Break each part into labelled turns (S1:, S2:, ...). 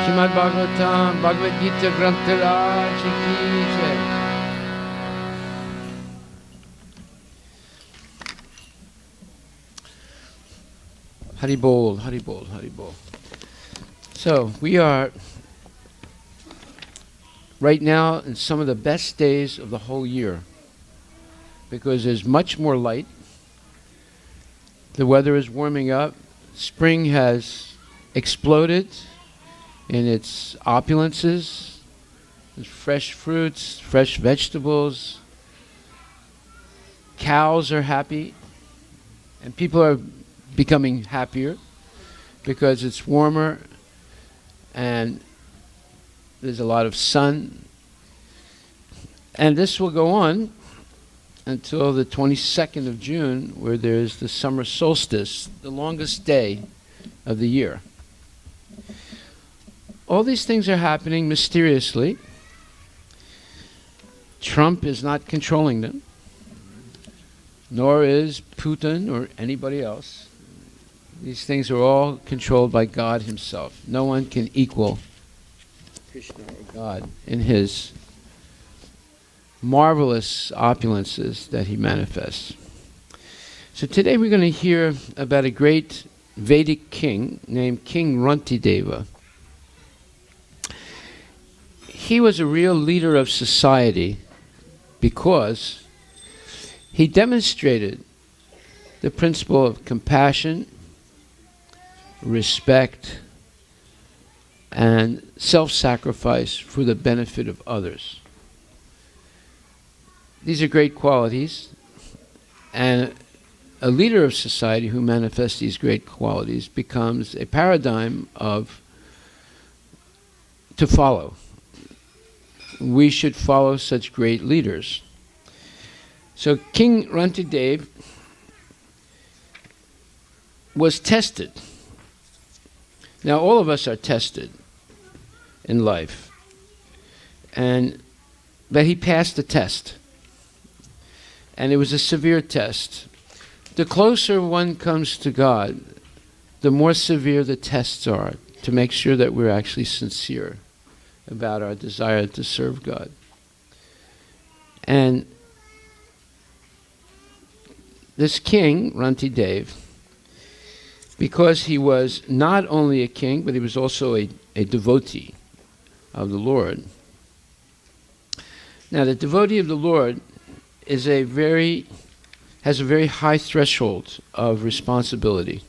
S1: Shrimad Bhagavatam, Bhagavad Gita Granth Raj Ki Jai. Hari Bol, Hari Bol, Hari Bol. So we are right now in some of the best days of the whole year because there's much more light. The weather is warming up. Spring has exploded in its opulences. There's fresh fruits, fresh vegetables. Cows are happy, and people are becoming happier because it's warmer and there's a lot of sun. And this will go on until the 22nd of June, where there's the summer solstice, the longest day of the year. All these things are happening mysteriously. Trump is not controlling them, nor is Putin or anybody else. These things are all controlled by God himself. No one can equal Krishna or God in his marvelous opulences that he manifests. So today we're going to hear about a great Vedic king named King Rantideva. He was a real leader of society because he demonstrated the principle of compassion, respect, and self-sacrifice for the benefit of others. These are great qualities, and a leader of society who manifests these great qualities becomes a paradigm to follow. We should follow such great leaders. So King Rantideva was tested. Now all of us are tested in life, but he passed the test, and it was a severe test. The closer one comes to God, the more severe the tests are, to make sure that we're actually sincere about our desire to serve God. And this king, Rantideva, because he was not only a king, but he was also a devotee of the Lord. Now, the devotee of the Lord has a very high threshold of responsibility.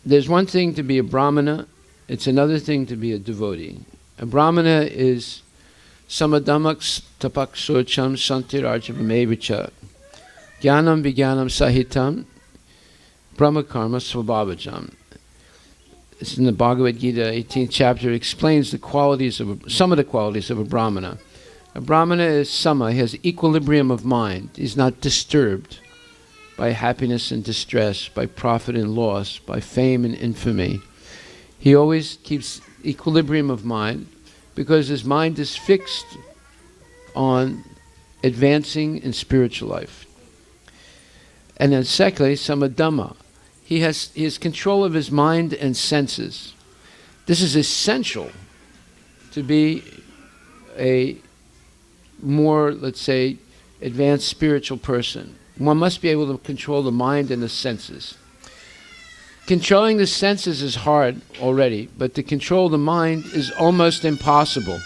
S1: There's one thing to be a brahmana, it's another thing to be a devotee. A brahmana is samadhamaks tapak socham santirarjavamevicha jnanam vijnanam sahitam brahmakarma svabhavajam. It's in the Bhagavad Gita, 18th chapter. It explains some of the qualities of a brahmana. A brahmana is sama, he has equilibrium of mind. He's not disturbed by happiness and distress, by profit and loss, by fame and infamy. He always keeps equilibrium of mind because his mind is fixed on advancing in spiritual life. And then secondly, samadhamma. He has control of his mind and senses. This is essential to be a more, let's say, advanced spiritual person. One must be able to control the mind and the senses. Controlling the senses is hard already, but to control the mind is almost impossible.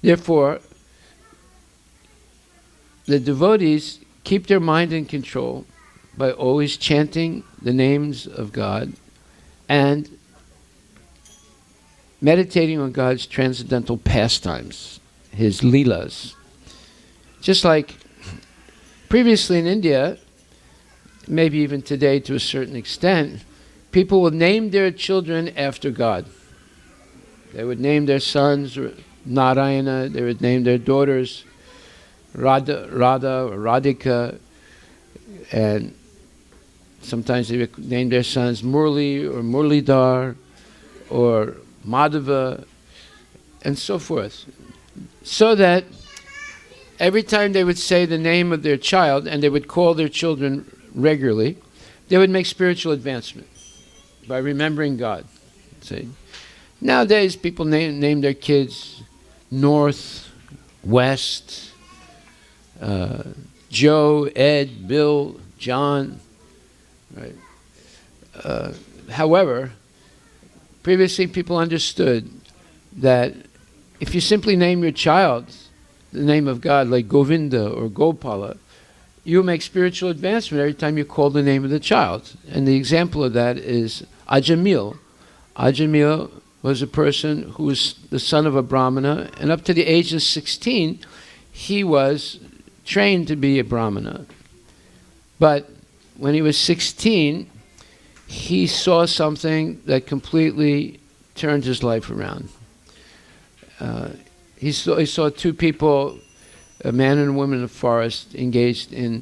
S1: Therefore, the devotees keep their mind in control by always chanting the names of God and meditating on God's transcendental pastimes, his leelas. Just like previously in India, maybe even today to a certain extent, people would name their children after God. They would name their sons Narayana, they would name their daughters Radha or Radhika, and sometimes they would name their sons Murli or Murlidhar or Madhava, and so forth. So that every time they would say the name of their child, and they would call their children regularly, they would make spiritual advancement by remembering God. See? Nowadays, people name their kids North, West, Joe, Ed, Bill, John. Right? However, previously people understood that if you simply name your child the name of God, like Govinda or Gopala, you make spiritual advancement every time you call the name of the child. And the example of that is Ajamil. Ajamil was a person who was the son of a Brahmana, and up to the age of 16, he was trained to be a Brahmana. But when he was 16, he saw something that completely turned his life around. He saw two people, a man and a woman in the forest, engaged in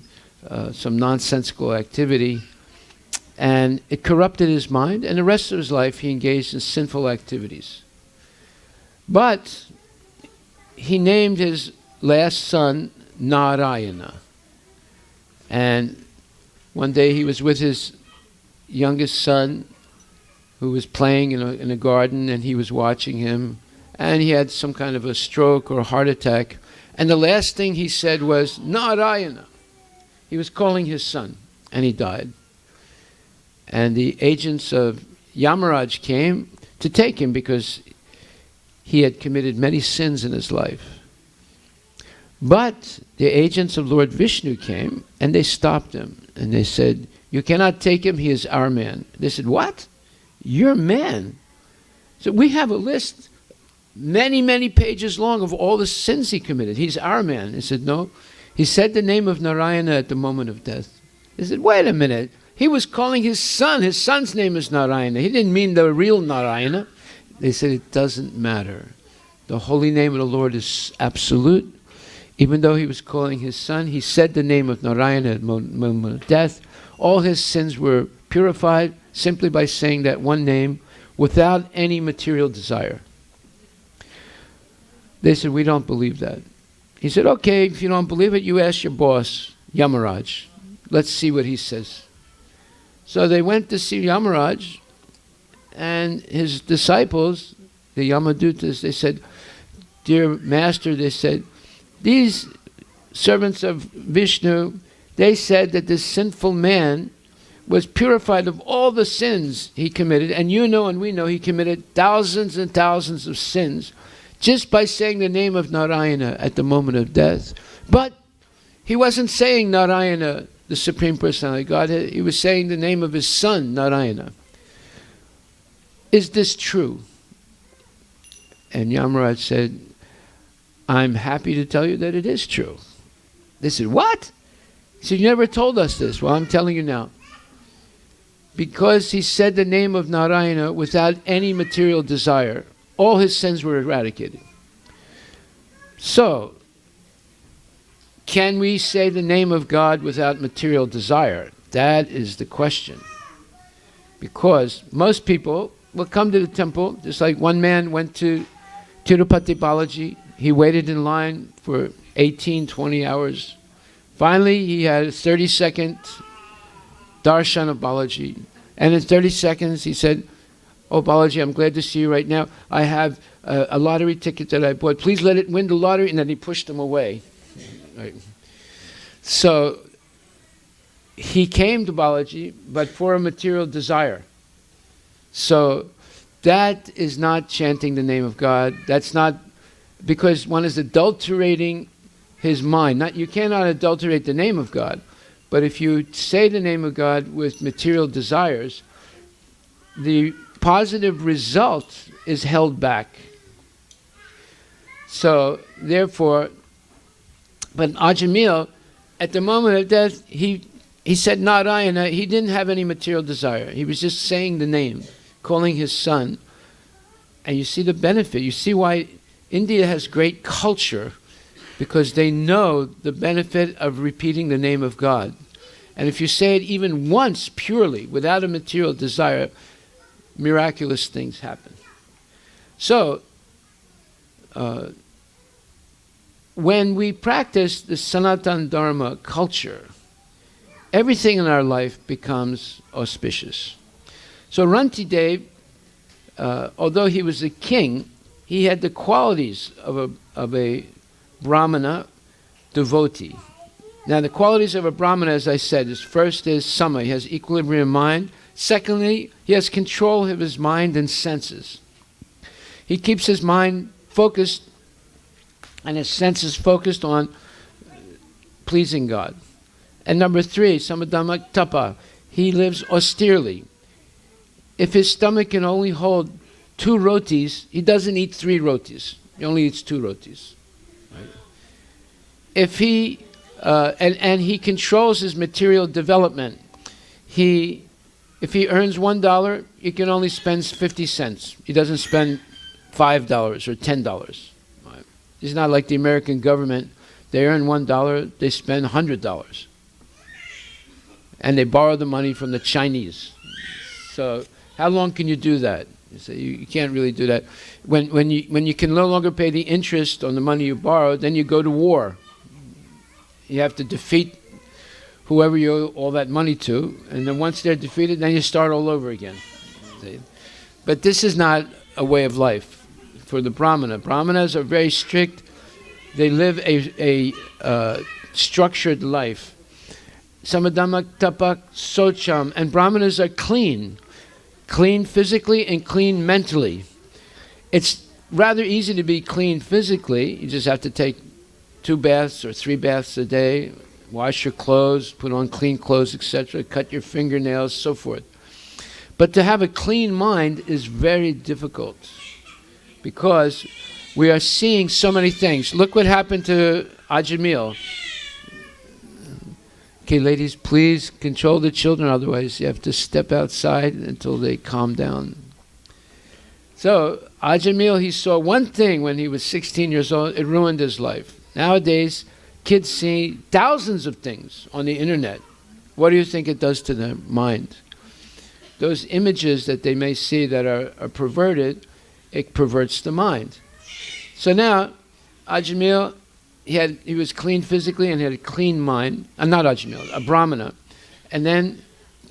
S1: some nonsensical activity, and it corrupted his mind, and the rest of his life he engaged in sinful activities. But he named his last son Narayana. And one day he was with his youngest son, who was playing in a garden, and he was watching him, and he had some kind of a stroke or a heart attack, and the last thing he said was Narayana. He was calling his son, and he died. And the agents of Yamaraj came to take him because he had committed many sins in his life. But the agents of Lord Vishnu came, and they stopped him, and they said, "You cannot take him, he is our man." They said, "What? Your man?" So we have a list, many, many pages long, of all the sins he committed. He's our man. They said, "No." He said the name of Narayana at the moment of death. They said, "Wait a minute. He was calling his son. His son's name is Narayana. He didn't mean the real Narayana." They said, "It doesn't matter. The holy name of the Lord is absolute. Even though he was calling his son, he said the name of Narayana at the moment of death. All his sins were purified simply by saying that one name without any material desire." They said, "We don't believe that." He said, "Okay, if you don't believe it, you ask your boss, Yamaraj. Let's see what he says." So they went to see Yamaraj, and his disciples, the Yamadutas, they said, "Dear Master," they said, "these servants of Vishnu, they said that this sinful man was purified of all the sins he committed, and you know and we know he committed thousands and thousands of sins just by saying the name of Narayana at the moment of death. But he wasn't saying Narayana, the Supreme Personality of Godhead. He was saying the name of his son, Narayana. Is this true?" And Yamaraj said, "I'm happy to tell you that it is true." They said, "What?" He said, "You never told us this." "Well, I'm telling you now. Because he said the name of Narayana without any material desire, all his sins were eradicated." So, can we say the name of God without material desire? That is the question. Because most people will come to the temple, just like one man went to Tirupati Balaji. He waited in line for 18, 20 hours. Finally, he had a 30-second darshan of Balaji. And in 30 seconds, he said, "Oh, Balaji, I'm glad to see you right now. I have a lottery ticket that I bought. Please let it win the lottery." And then he pushed him away. Right. So he came to Balaji, but for a material desire. So that is not chanting the name of God. That's not, because one is adulterating his mind. You cannot adulterate the name of God. But if you say the name of God with material desires, the positive result is held back. So, therefore, but Ajamil, at the moment of death, he said Narayana. He didn't have any material desire. He was just saying the name, calling his son. And you see the benefit. You see why India has great culture, because they know the benefit of repeating the name of God. And if you say it even once purely, without a material desire, miraculous things happen. So, when we practice the Sanatana Dharma culture, everything in our life becomes auspicious. So Rantidev, although he was a king, he had the qualities of a Brahmana devotee. Now the qualities of a Brahmana, as I said, is first is sama, he has equilibrium mind. Secondly, he has control of his mind and senses. He keeps his mind focused and his senses focused on pleasing God. And number three, samadhamma tapa, he lives austerely. If his stomach can only hold 2 rotis, he doesn't eat 3 rotis. He only eats 2 rotis. Right? If he and he controls his material development. If he earns $1, he can only spend 50 cents. He doesn't spend $5 or $10. Right? He's not like the American government. They earn $1, they spend $100. And they borrow the money from the Chinese. So how long can you do that? You can't really do that. When you can no longer pay the interest on the money you borrowed, then you go to war. You have to defeat whoever you owe all that money to, and then once they're defeated, then you start all over again. But this is not a way of life for the Brahmana. Brahmanas are very strict. They live a structured life. Samadhamma tapak socham, and Brahmanas are clean physically and clean mentally. It's rather easy to be clean physically. You just have to take 2 baths or 3 baths a day, wash your clothes, put on clean clothes, etc., cut your fingernails, so forth. But to have a clean mind is very difficult because we are seeing so many things. Look what happened to Ajamil. Okay, ladies, please control the children, otherwise you have to step outside until they calm down. So, Ajamil, he saw one thing when he was 16 years old, it ruined his life. Nowadays, kids see thousands of things on the internet. What do you think it does to their mind? Those images that they may see that are perverted, it perverts the mind. So now, Ajamil, he was clean physically and had a clean mind. Not Ajamil, a Brahmana. And then,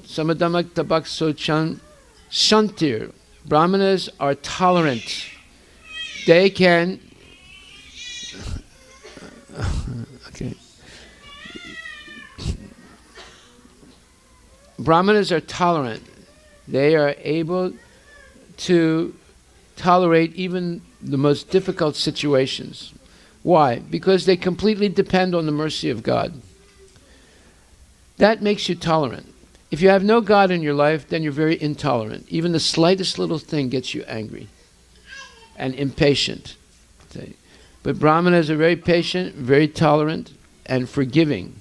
S1: samadhamma tabak sochan shantir. Brahmanas are tolerant. They can... Okay. Brahmanas are tolerant. They are able to tolerate even the most difficult situations. Why? Because they completely depend on the mercy of God. That makes you tolerant. If you have no God in your life, then you're very intolerant. Even the slightest little thing gets you angry and impatient. Okay. But Brahmanas are very patient, very tolerant, and forgiving.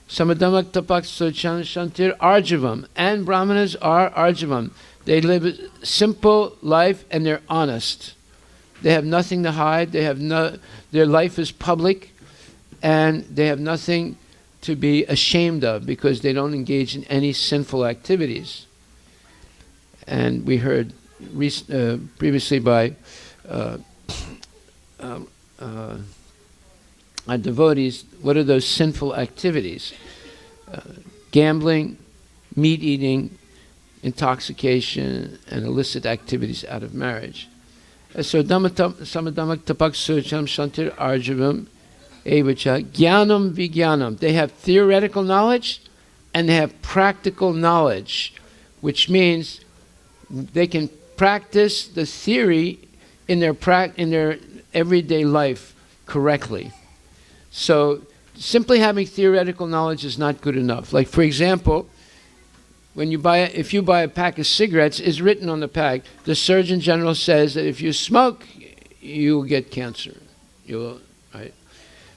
S1: Samadhamma tapak sochan shantir arjavam. And Brahmanas are arjavam. They live a simple life and they're honest. They have nothing to hide. Their life is public, and they have nothing to be ashamed of because they don't engage in any sinful activities. And we heard previously by our devotees, what are those sinful activities? Gambling, meat eating, intoxication, and illicit activities out of marriage. So samadhamma tapak sucham shantir arjavam evacha jnanam vijnanam. They have theoretical knowledge and they have practical knowledge, which means they can practice the theory in their everyday life correctly. So simply having theoretical knowledge is not good enough. Like, for example, if you buy a pack of cigarettes, it's written on the pack, the Surgeon General says that if you smoke, you'll get cancer. Right?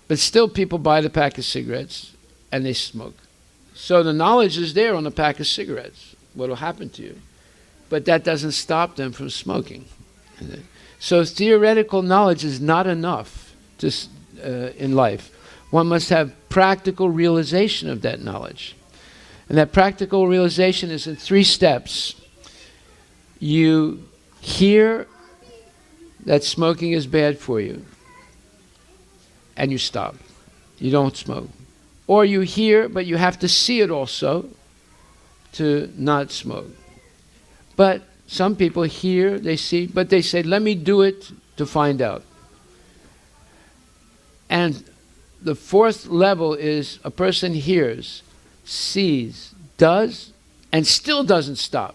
S1: But still people buy the pack of cigarettes and they smoke. So the knowledge is there on the pack of cigarettes, what will happen to you. But that doesn't stop them from smoking. So theoretical knowledge is not enough in life. One must have practical realization of that knowledge. And that practical realization is in 3 steps. You hear that smoking is bad for you, and you stop. You don't smoke. Or you hear, but you have to see it also to not smoke. But some people hear, they see, but they say, let me do it to find out. And the fourth level is a person hears, sees, does, and still doesn't stop.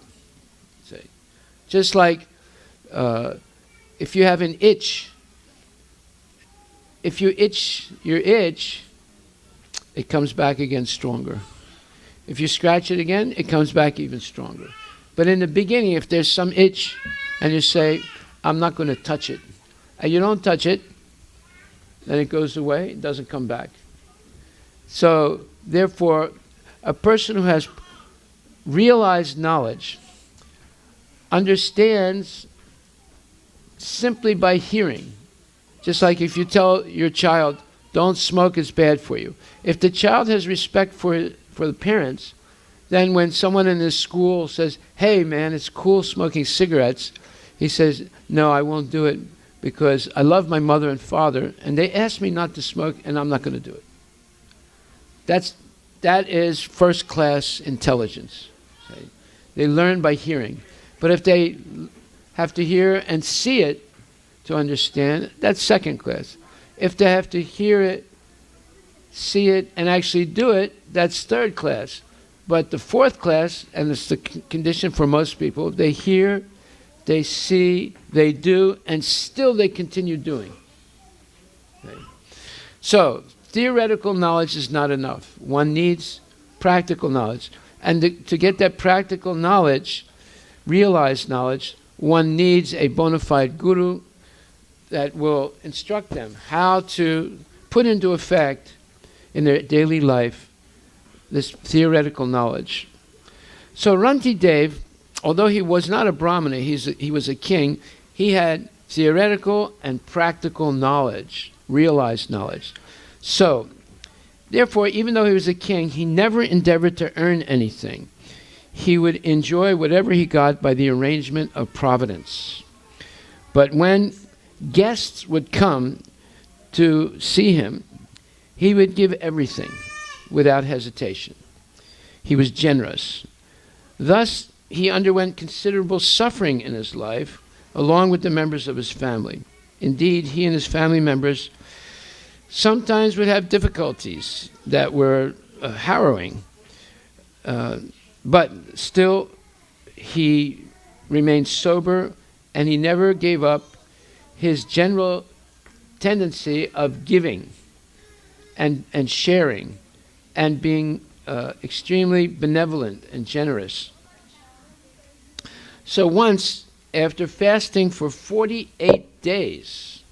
S1: See? Just like if you have an itch, if you itch your itch, it comes back again stronger. If you scratch it again, it comes back even stronger. But in the beginning, if there's some itch and you say, I'm not going to touch it, and you don't touch it, then it goes away, it doesn't come back. So, therefore, a person who has realized knowledge understands simply by hearing. Just like if you tell your child, don't smoke, it's bad for you. If the child has respect for the parents, then when someone in his school says, hey man, it's cool smoking cigarettes, he says, no, I won't do it because I love my mother and father and they asked me not to smoke and I'm not going to do it. That is first class intelligence. Okay? They learn by hearing. But if they have to hear and see it to understand, that's second class. If they have to hear it, see it, and actually do it, that's third class. But the fourth class, and it's the condition for most people, they hear, they see, they do, and still they continue doing. Okay. So, theoretical knowledge is not enough. One needs practical knowledge. And to get that practical knowledge, realized knowledge, one needs a bona fide guru that will instruct them how to put into effect in their daily life this theoretical knowledge. So Ranti Dev, although he was not a Brahmana, he was a king, he had theoretical and practical knowledge, realized knowledge. So, therefore, even though he was a king, he never endeavored to earn anything. He would enjoy whatever he got by the arrangement of providence. But when guests would come to see him, he would give everything without hesitation. He was generous. Thus, he underwent considerable suffering in his life, along with the members of his family. Indeed, he and his family members sometimes would have difficulties that were harrowing. But still, he remained sober, and he never gave up his general tendency of giving and sharing and being extremely benevolent and generous. So once, after fasting for 48 days,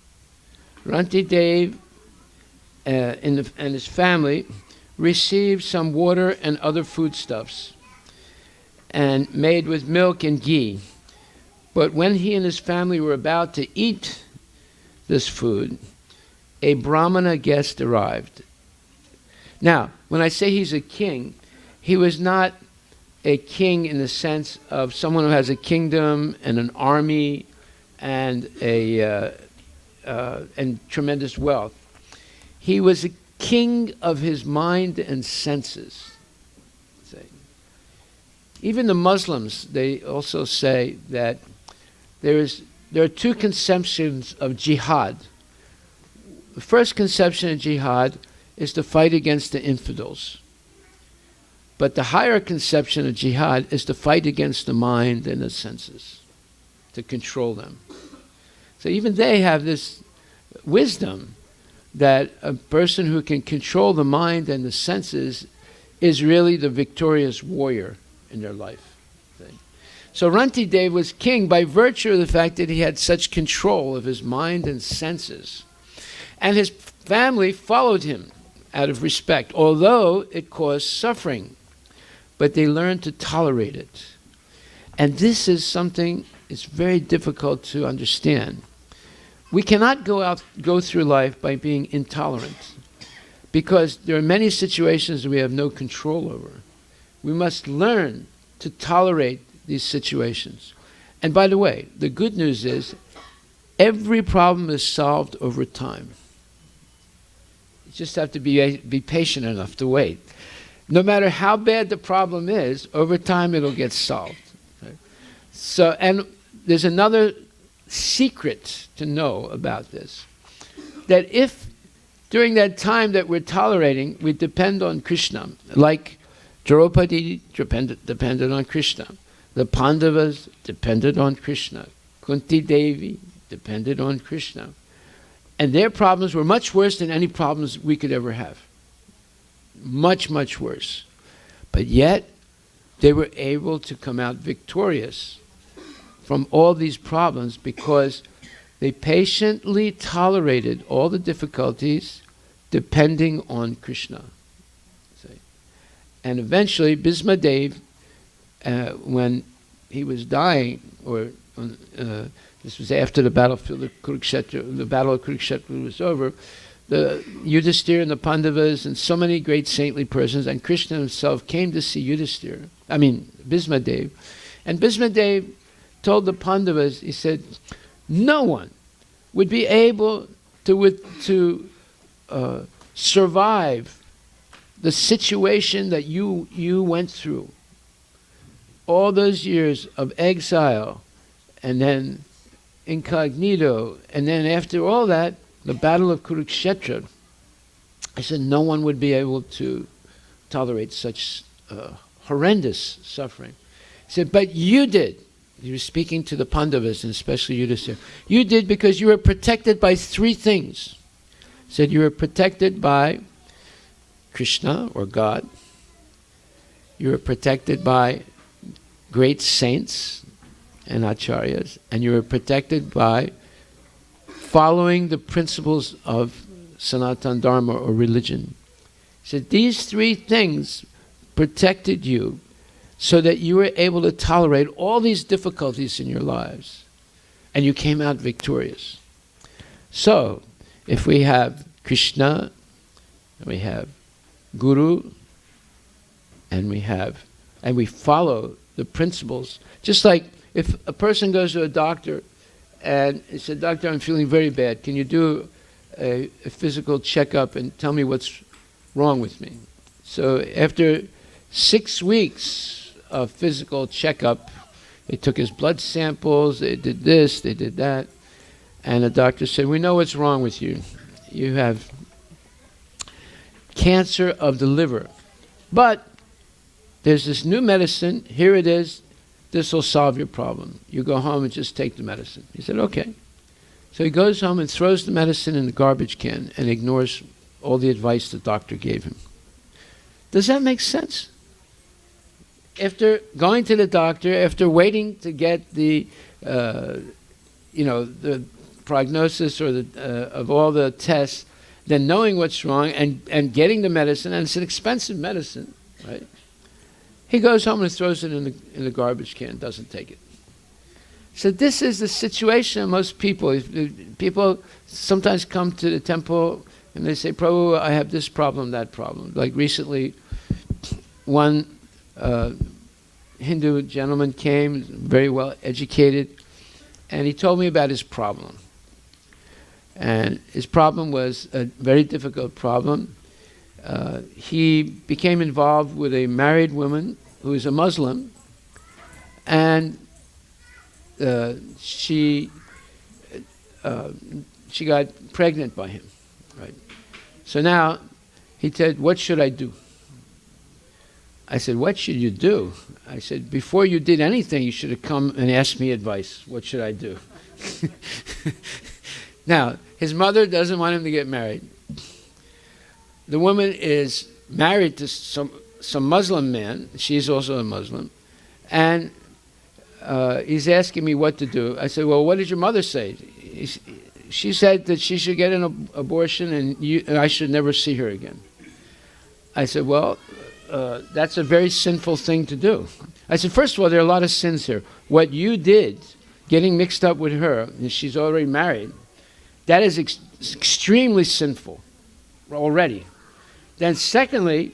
S1: Ranti Dev and his family received some water and other foodstuffs and made with milk and ghee. But when he and his family were about to eat this food, a Brahmana guest arrived. Now, when I say he's a king, he was not a king in the sense of someone who has a kingdom and an army and and tremendous wealth. He was a king of his mind and senses. Even the Muslims, they also say that there are two conceptions of jihad. The first conception of jihad is to fight against the infidels. But the higher conception of jihad is to fight against the mind and the senses, to control them. So even they have this wisdom that a person who can control the mind and the senses is really the victorious warrior in their life. So Ranti Dev was king by virtue of the fact that he had such control of his mind and senses. And his family followed him out of respect, although it caused suffering. But they learned to tolerate it. And this is something it's very difficult to understand. We cannot go through life by being intolerant, because there are many situations that we have no control over. We must learn to tolerate these situations. And by the way, the good news is every problem is solved over time. You just have to be patient enough to wait. No matter how bad the problem is, over time it'll get solved. Right? So, and there's another secret to know about this, that if during that time that we're tolerating, we depend on Krishna, like Draupadi depended on Krishna, the Pandavas depended on Krishna, Kunti Devi depended on Krishna, and their problems were much worse than any problems we could ever have. Much, much worse. But yet, they were able to come out victorious from all these problems because they patiently tolerated all the difficulties depending on Krishna. And eventually, Bhismadev, when he was dying, or this was after the battlefield of Kurukshetra, the battle of Kurukshetra was over, the Yudhisthira and the Pandavas and so many great saintly persons, and Krishna himself came to see Bhismadev. And Bhismadev told the Pandavas, he said, no one would be able to survive the situation that you went through. All those years of exile, and then incognito, and then after all that, the battle of Kurukshetra. I said no one would be able to tolerate such horrendous suffering. He said, but you did. He was speaking to the Pandavas, and especially Yudhisthira. You did because you were protected by three things. He said you were protected by Krishna, or God. You were protected by great saints and acharyas, and you were protected by following the principles of Sanatana Dharma, or religion. He said these three things protected you so that you were able to tolerate all these difficulties in your lives, and you came out victorious. So, if we have Krishna, and we have Guru, and we follow the principles, just like if a person goes to a doctor and he said, doctor, I'm feeling very bad. Can you do a physical checkup and tell me what's wrong with me? So after 6 weeks of physical checkup, they took his blood samples, they did this, they did that, and the doctor said, we know what's wrong with you. You have cancer of the liver. But there's this new medicine, here it is, this will solve your problem. You go home and just take the medicine. He said, okay. So he goes home and throws the medicine in the garbage can and ignores all the advice the doctor gave him. Does that make sense? After going to the doctor, after waiting to get the prognosis or of all the tests, then knowing what's wrong and getting the medicine, and it's an expensive medicine, right? He goes home and throws it in the garbage can, doesn't take it. So this is the situation of most people. People sometimes come to the temple and they say, Prabhu, I have this problem, that problem. Like recently, one Hindu gentleman came, very well educated, and he told me about his problem. And his problem was a very difficult problem. He became involved with a married woman who is a Muslim, and she got pregnant by him. Right? So now he said, what should I do? I said, what should you do? I said, before you did anything, you should have come and asked me advice. What should I do? Now, his mother doesn't want him to get married. The woman is married to some Muslim man. She's also a Muslim. And he's asking me what to do. I said, well, what did your mother say? She said that she should get an abortion and I should never see her again. I said, well, that's a very sinful thing to do. I said, first of all, there are a lot of sins here. What you did, getting mixed up with her, and she's already married, that is extremely sinful already. Then secondly,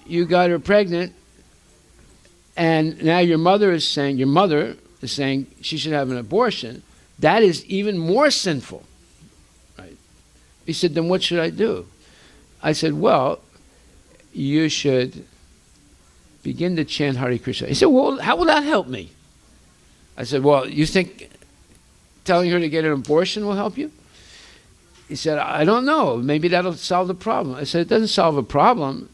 S1: you got her pregnant, and now your mother is saying she should have an abortion. That is even more sinful. Right? He said, then what should I do? I said, well, you should begin to chant Hare Krishna. He said, well, how will that help me? I said, well, you think telling her to get an abortion will help you? He said, I don't know. Maybe that'll solve the problem. I said, it doesn't solve a problem.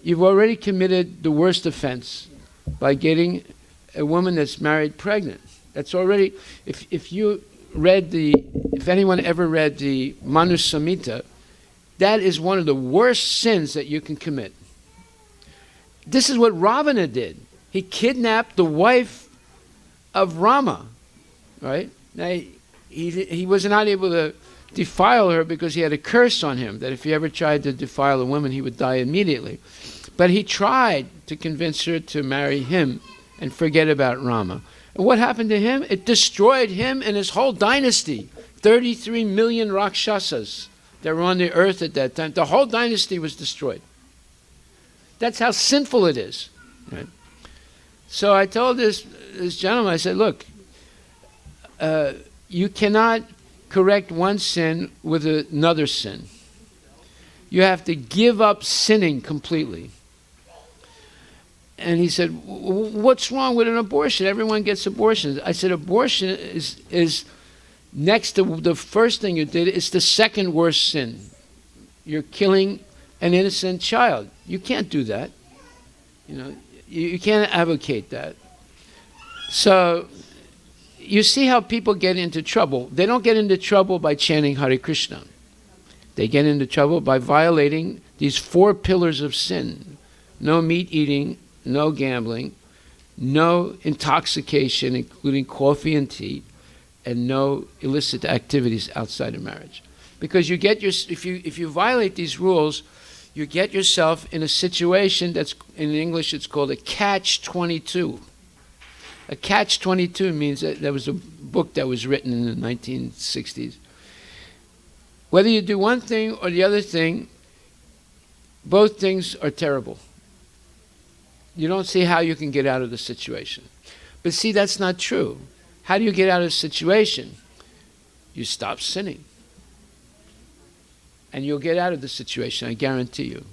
S1: You've already committed the worst offense by getting a woman that's married pregnant. That's already, if anyone ever read the Manu Samhita, that is one of the worst sins that you can commit. This is what Ravana did. He kidnapped the wife of Rama, right? Now, he was not able to defile her because he had a curse on him that if he ever tried to defile a woman, he would die immediately. But he tried to convince her to marry him and forget about Rama. And what happened to him? It destroyed him and his whole dynasty. 33 million Rakshasas that were on the earth at that time. The whole dynasty was destroyed. That's how sinful it is. Right? So I told this gentleman, I said, look, you cannot correct one sin with another sin. You have to give up sinning completely. And he said, what's wrong with an abortion? Everyone gets abortions. I said, abortion is next to the first thing you did, it's the second worst sin. You're killing an innocent child. You can't do that. You know, you can't advocate that. So you see how people get into trouble. They don't get into trouble by chanting Hare Krishna. They get into trouble by violating these 4 pillars of sin. No meat eating, no gambling, no intoxication, including coffee and tea, and no illicit activities outside of marriage. Because you get if you violate these rules, you get yourself in a situation that's, in English it's called a catch-22. A catch-22 means that there was a book that was written in the 1960s. Whether you do one thing or the other thing, both things are terrible. You don't see how you can get out of the situation. But see, that's not true. How do you get out of the situation? You stop sinning. And you'll get out of the situation, I guarantee you.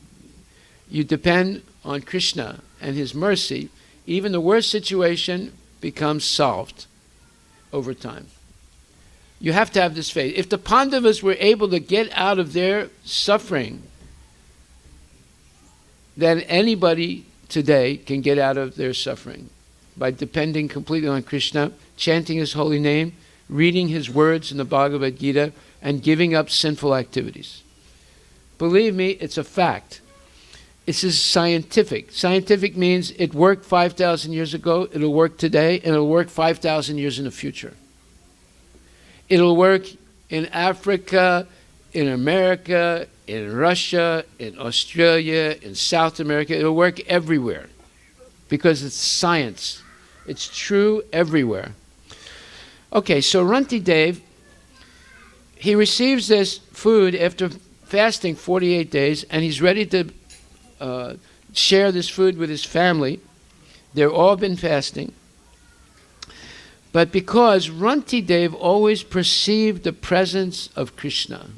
S1: You depend on Krishna and his mercy. Even the worst situation becomes solved over time. You have to have this faith. If the Pandavas were able to get out of their suffering, then anybody today can get out of their suffering by depending completely on Krishna, chanting his holy name, reading his words in the Bhagavad Gita, and giving up sinful activities. Believe me, it's a fact. This is scientific. Scientific means it worked 5,000 years ago, it'll work today, and it'll work 5,000 years in the future. It'll work in Africa, in America, in Russia, in Australia, in South America. It'll work everywhere because it's science. It's true everywhere. Okay, so Ranti Dev, he receives this food after fasting 48 days, and he's ready to share this food with his family. They've all been fasting. But because Ranti Dev always perceived the presence of Krishna,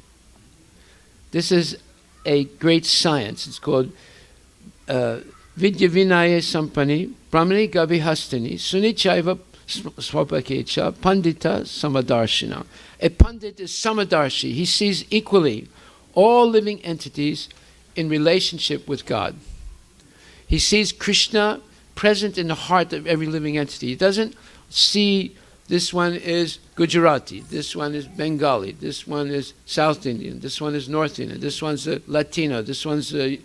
S1: this is a great science. It's called Vidya Vinaya Sampani, Brahmani Gavi Hastini, Sunichaiva Swapakecha, Pandita Samadarshina. A Pandit is Samadarshi. He sees equally all living entities in relationship with God. He sees Krishna present in the heart of every living entity. He doesn't see this one is Gujarati, this one is Bengali, this one is South Indian, this one is North Indian, this one's a Latino, this one's a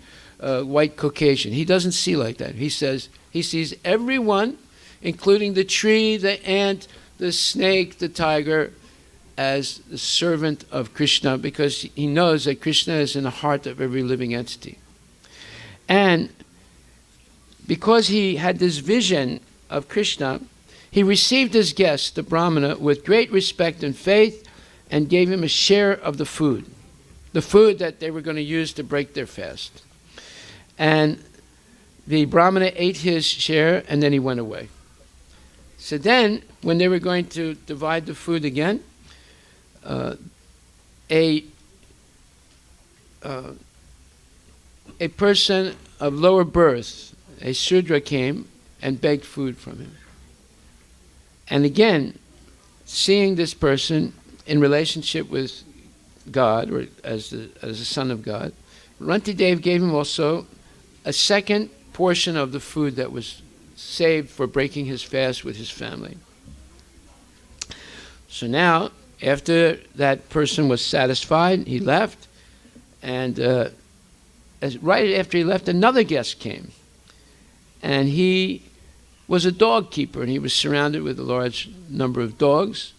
S1: white Caucasian. He doesn't see like that. He sees everyone, including the tree, the ant, the snake, the tiger, as the servant of Krishna, because he knows that Krishna is in the heart of every living entity. And because he had this vision of Krishna, he received his guest, the Brahmana, with great respect and faith, and gave him a share of the food that they were going to use to break their fast. And the Brahmana ate his share, and then he went away. So then, when they were going to divide the food again, a person of lower birth, a Shudra, came and begged food from him. And again, seeing this person in relationship with God, or as a son of God, Rantidev gave him also a second portion of the food that was saved for breaking his fast with his family. So now, after that person was satisfied, he left, and right after he left, another guest came. And he was a dog keeper, and he was surrounded with a large number of dogs.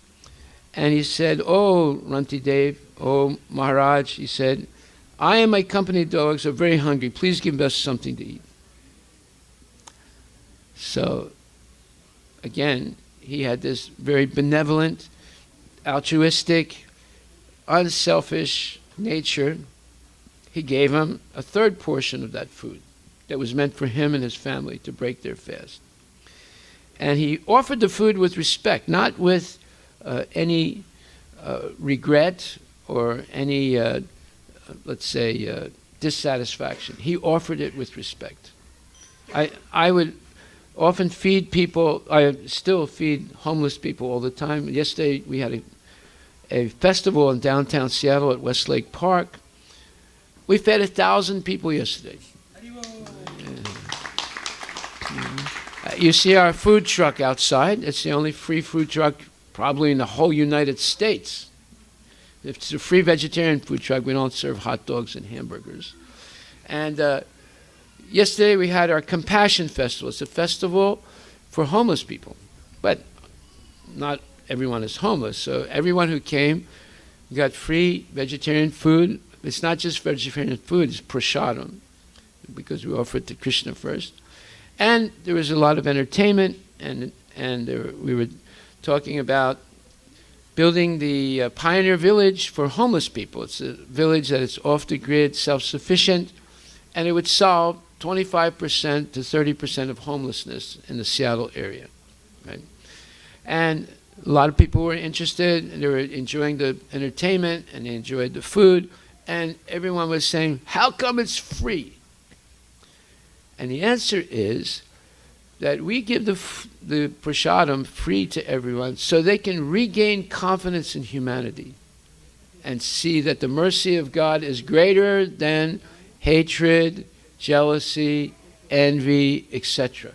S1: And he said, "Oh, Rantidev, oh Maharaj," he said, "I and my company dogs are very hungry. Please give us something to eat." So, again, he had this very benevolent, altruistic, unselfish nature. He gave him a third portion of that food that was meant for him and his family to break their fast. And he offered the food with respect, not with any regret or any, let's say, dissatisfaction. He offered it with respect. I would often feed people, I still feed homeless people all the time. Yesterday we had a festival in downtown Seattle at Westlake Park. We fed 1,000 people yesterday. You see our food truck outside. It's the only free food truck probably in the whole United States. If it's a free vegetarian food truck, we don't serve hot dogs and hamburgers. And yesterday we had our Compassion Festival. It's a festival for homeless people. But not everyone is homeless. So everyone who came got free vegetarian food. It's not just vegetarian food, it's prasadam, because we offer it to Krishna first. And there was a lot of entertainment, and we were talking about building the Pioneer Village for homeless people. It's a village that is off the grid, self-sufficient, and it would solve 25% to 30% of homelessness in the Seattle area. Right? And a lot of people were interested, and they were enjoying the entertainment, and they enjoyed the food, and everyone was saying, "How come it's free?" And the answer is that we give the prasadam free to everyone so they can regain confidence in humanity and see that the mercy of God is greater than hatred, jealousy, envy, etc.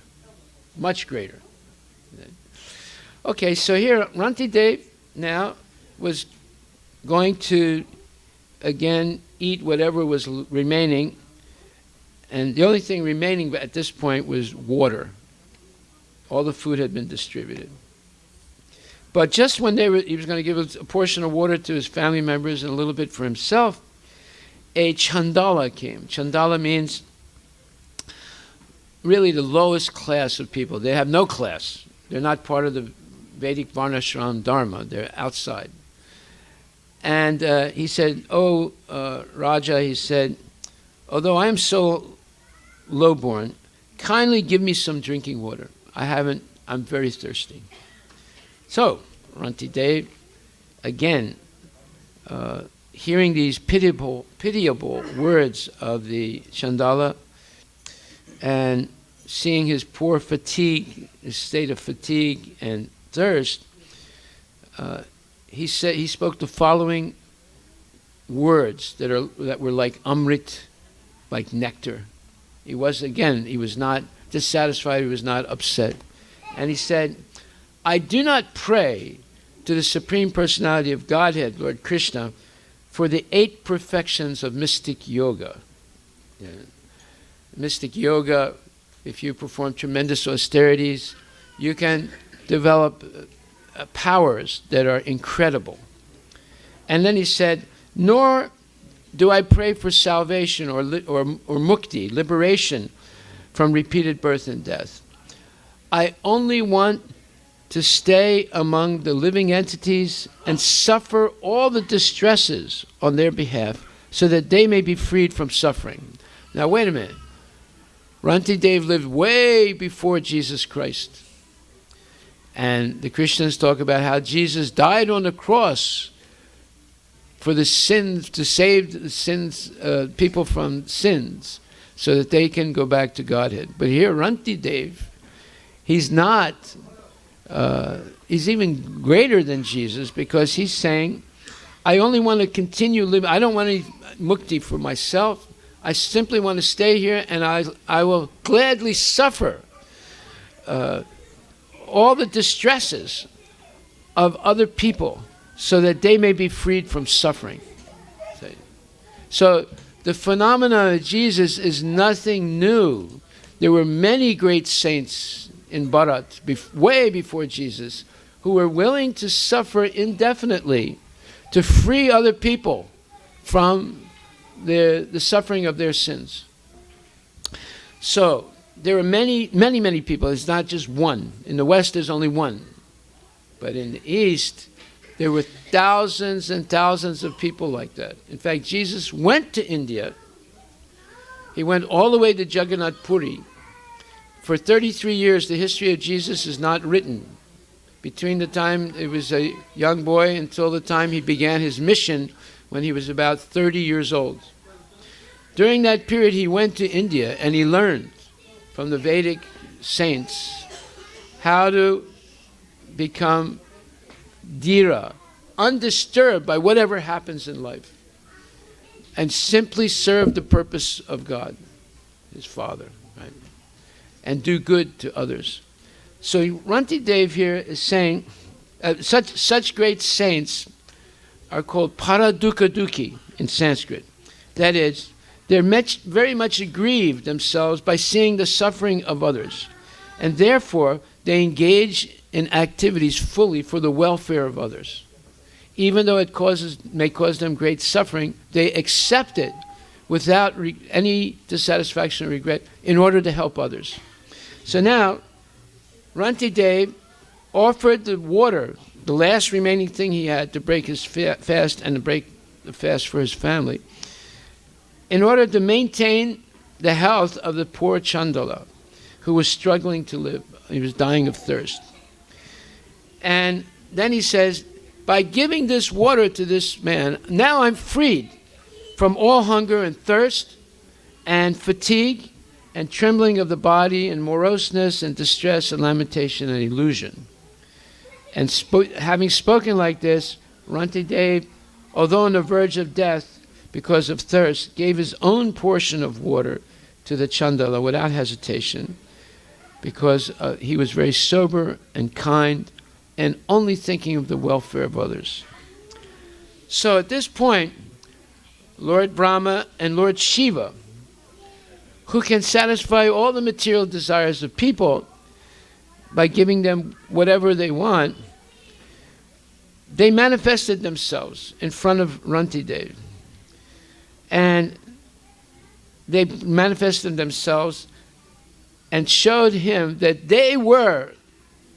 S1: Much greater. Okay, so here Rantidev now was going to again eat whatever was remaining. And the only thing remaining at this point was water. All the food had been distributed. But just when he was going to give a portion of water to his family members and a little bit for himself, a chandala came. Chandala means really the lowest class of people. They have no class. They're not part of the Vedic Varnashram Dharma. They're outside. And he said, "Oh, Raja," he said, "although I am so lowborn, kindly give me some drinking water. I'm very thirsty." So, Rantidev, again, hearing these pitiable words of the Chandala and seeing his poor fatigue, his state of fatigue and thirst, he spoke the following words that were like amrit, like nectar. He was not dissatisfied, he was not upset. And he said, "I do not pray to the Supreme Personality of Godhead, Lord Krishna, for the 8 perfections of mystic yoga." Yeah. Mystic yoga, if you perform tremendous austerities, you can develop powers that are incredible. And then he said, "Nor do I pray for salvation or mukti, liberation from repeated birth and death. I only want to stay among the living entities and suffer all the distresses on their behalf so that they may be freed from suffering." Now wait a minute. Rantidev lived way before Jesus Christ. And the Christians talk about how Jesus died on the cross for the sins, to save the sins, people from sins. so that they can go back to Godhead. But here, Rantidev, he's not, he's even greater than Jesus, because he's saying, I only want to continue living. I don't want any mukti for myself. I simply want to stay here, and I will gladly suffer all the distresses of other people so that they may be freed from suffering. So the phenomenon of Jesus is nothing new. There were many great saints in Bharat, way before Jesus, who were willing to suffer indefinitely to free other people from the suffering of their sins. So there are many, many, many people. It's not just one. In the West, there's only one. But in the East, there were thousands and thousands of people like that. In fact, Jesus went to India. He went all the way to Jagannath Puri. For 33 years, the history of Jesus is not written. Between the time he was a young boy until the time he began his mission when he was about 30 years old. During that period, he went to India and he learned from the Vedic saints how to become dhira, undisturbed by whatever happens in life, and simply serve the purpose of God, his Father, right? And do good to others. So Rantidev here is saying, such great saints are called paradukadukhi in Sanskrit. That is, they're very much aggrieved themselves by seeing the suffering of others, and therefore they engage in activities fully for the welfare of others. Even though it may cause them great suffering, they accept it without any dissatisfaction or regret in order to help others. So now, Rantidev offered the water, the last remaining thing he had to break his fast and to break the fast for his family, in order to maintain the health of the poor Chandala, who was struggling to live. He was dying of thirst. And then he says, by giving this water to this man, now I'm freed from all hunger and thirst and fatigue and trembling of the body and moroseness and distress and lamentation and illusion. And having spoken like this, Rantidev, although on the verge of death because of thirst, gave his own portion of water to the Chandala without hesitation, because he was very sober and kind and only thinking of the welfare of others. So at this point, Lord Brahma and Lord Shiva, who can satisfy all the material desires of people by giving them whatever they want, they manifested themselves in front of Rantidev. And they manifested themselves and showed him that they were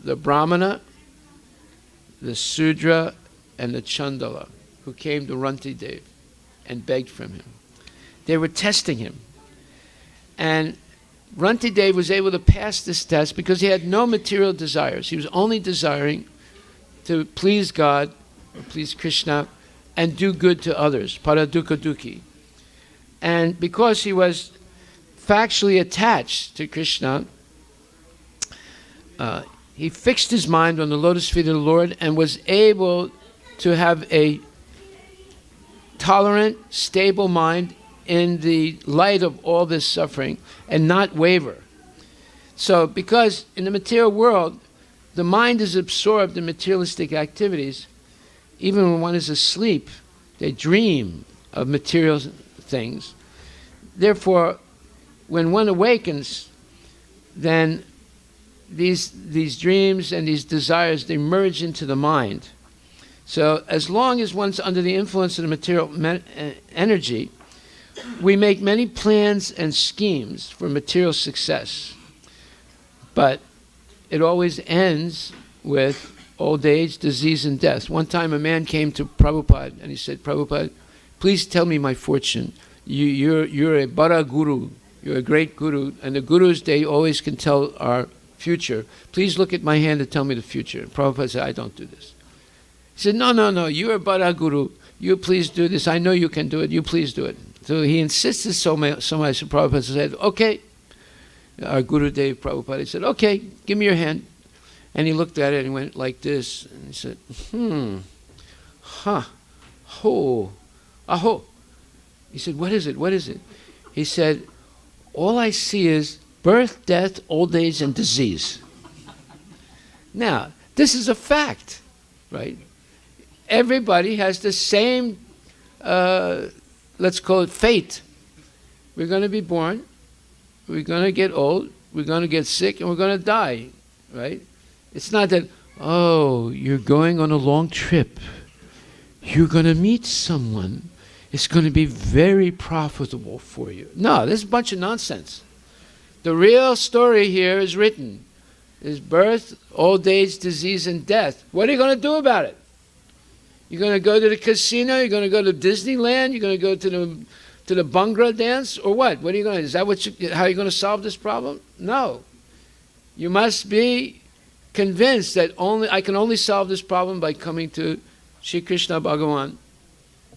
S1: the Brahmana, the Sudra, and the Chandala who came to Rantidev and begged from him. They were testing him. And Rantidev was able to pass this test because he had no material desires. He was only desiring to please God, or please Krishna, and do good to others, paradukadukhi. And because he was factually attached to Krishna, he fixed his mind on the lotus feet of the Lord and was able to have a tolerant, stable mind in the light of all this suffering and not waver. So, because in the material world, the mind is absorbed in materialistic activities. Even when one is asleep, they dream of material things. Therefore, when one awakens, then these dreams and these desires, they merge into the mind. So as long as one's under the influence of the material energy, we make many plans and schemes for material success. But it always ends with old age, disease, and death. One time a man came to Prabhupada and he said, Prabhupada, please tell me my fortune. You're a bara guru. You're a great guru. And the gurus, they always can tell our future. Please look at my hand and tell me the future. And Prabhupada said, I don't do this. He said, no, you're a bara guru. You please do this. I know you can do it. You please do it. So he insisted so much, so Prabhupada said, okay. Our Gurudev Prabhupada said, okay, give me your hand. And he looked at it and went like this. And he said, ho, aho. He said, what is it? What is it? He said, all I see is birth, death, old age, and disease. Now, this is a fact, right? Everybody has the same, let's call it fate. We're going to be born, we're going to get old, we're going to get sick, and we're going to die, right? It's not that, oh, you're going on a long trip, you're going to meet someone, it's going to be very profitable for you. No, this is a bunch of nonsense. The real story here is written. Is birth, old age, disease, and death. What are you going to do about it? You're going to go to the casino? You're going to go to Disneyland? You're going to go to the Bhangra dance? Or what? What are you going to do? Is that how you're going to solve this problem? No. You must be convinced that I can only solve this problem by coming to Shri Krishna Bhagavan,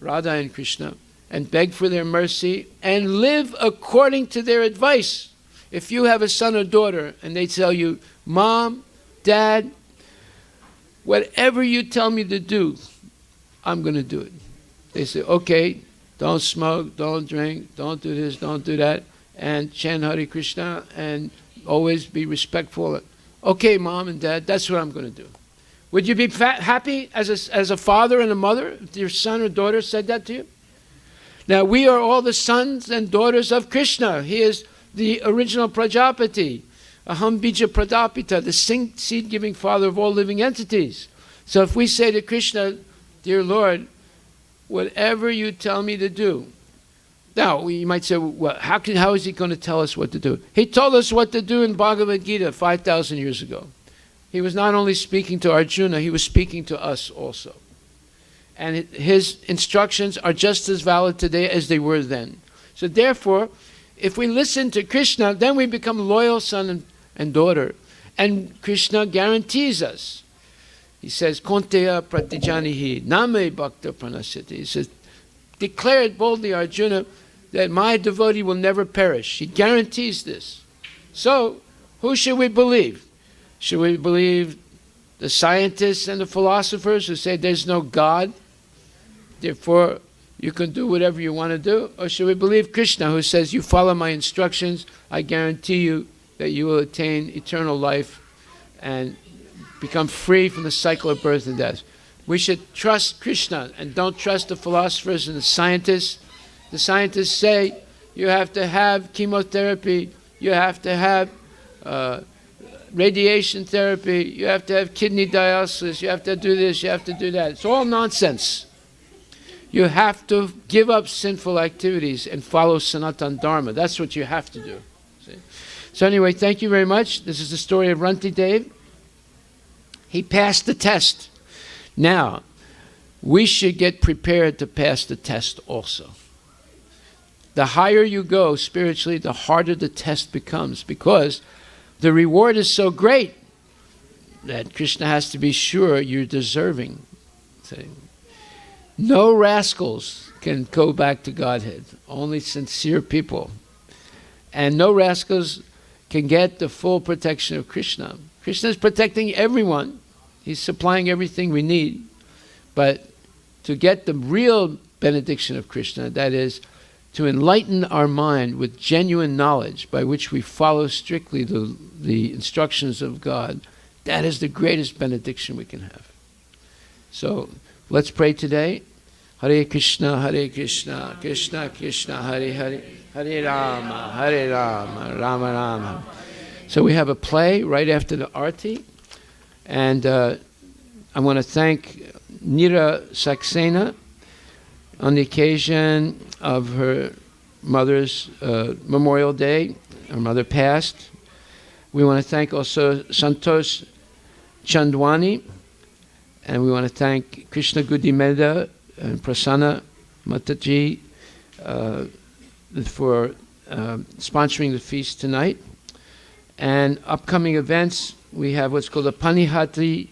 S1: Radha and Krishna, and beg for their mercy and live according to their advice. If you have a son or daughter and they tell you, Mom, Dad, whatever you tell me to do, I'm going to do it. They say, okay, don't smoke, don't drink, don't do this, don't do that, and chant Hare Krishna and always be respectful. Okay, Mom and Dad, that's what I'm going to do. Would you be happy as a father and a mother if your son or daughter said that to you? Now, we are all the sons and daughters of Krishna. He is the original Prajapati, Aham Bija Pradapita, the seed-giving father of all living entities. So if we say to Krishna, dear Lord, whatever you tell me to do. Now, you might say, well, how is he going to tell us what to do? He told us what to do in Bhagavad Gita 5,000 years ago. He was not only speaking to Arjuna, he was speaking to us also. And his instructions are just as valid today as they were then. So therefore, if we listen to Krishna, then we become loyal son and daughter. And Krishna guarantees us. He says, Konteya pratijanihi name bhakta pranasyati. He says, declare it boldly, Arjuna, that my devotee will never perish. He guarantees this. So, who should we believe? Should we believe the scientists and the philosophers who say there's no God, therefore you can do whatever you want to do? Or should we believe Krishna, who says, you follow my instructions, I guarantee you that you will attain eternal life and become free from the cycle of birth and death? We should trust Krishna and don't trust the philosophers and the scientists. The scientists say you have to have chemotherapy, you have to have radiation therapy, you have to have kidney dialysis, you have to do this, you have to do that. It's all nonsense. You have to give up sinful activities and follow Sanatan Dharma. That's what you have to do. See? So anyway, thank you very much. This is the story of Ranti Dev. He passed the test. Now, we should get prepared to pass the test also. The higher you go spiritually, the harder the test becomes, because the reward is so great that Krishna has to be sure you're deserving. See? No rascals can go back to Godhead, only sincere people. And no rascals can get the full protection of Krishna. Krishna is protecting everyone. He's supplying everything we need. But to get the real benediction of Krishna, that is, to enlighten our mind with genuine knowledge by which we follow strictly the instructions of God, that is the greatest benediction we can have. So let's pray today. Hare Krishna, Krishna Krishna, Hare Hare, Hare Rama, Rama Rama. So we have a play right after the Arti. And I want to thank Neera Saxena on the occasion of her mother's Memorial Day. Her mother passed. We want to thank also Santosh Chandwani, and we want to thank Krishna Gudimeda and Prasanna Mataji for sponsoring the feast tonight. And upcoming events, we have what's called a Panihati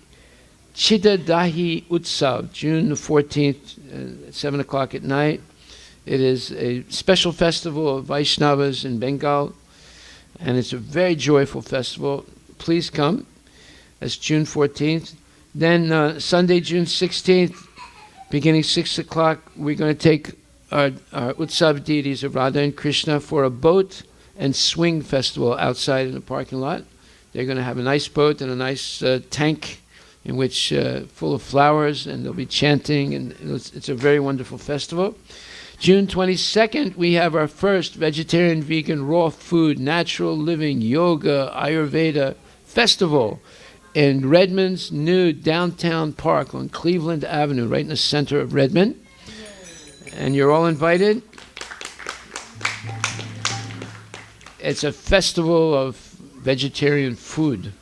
S1: Chidadahi Utsav, June the 14th, at 7 o'clock at night. It is a special festival of Vaishnavas in Bengal, and it's a very joyful festival. Please come. That's June 14th. Then Sunday, June 16th, beginning 6 o'clock, we're going to take our Utsav deities of Radha and Krishna for a boat and swing festival outside in the parking lot. They're going to have a nice boat and a nice tank in which full of flowers, and they'll be chanting, and it's a very wonderful festival. June 22nd, we have our first vegetarian, vegan, raw food, natural living, yoga, Ayurveda festival in Redmond's new downtown park on Cleveland Avenue, right in the center of Redmond. And you're all invited. It's a festival of vegetarian food.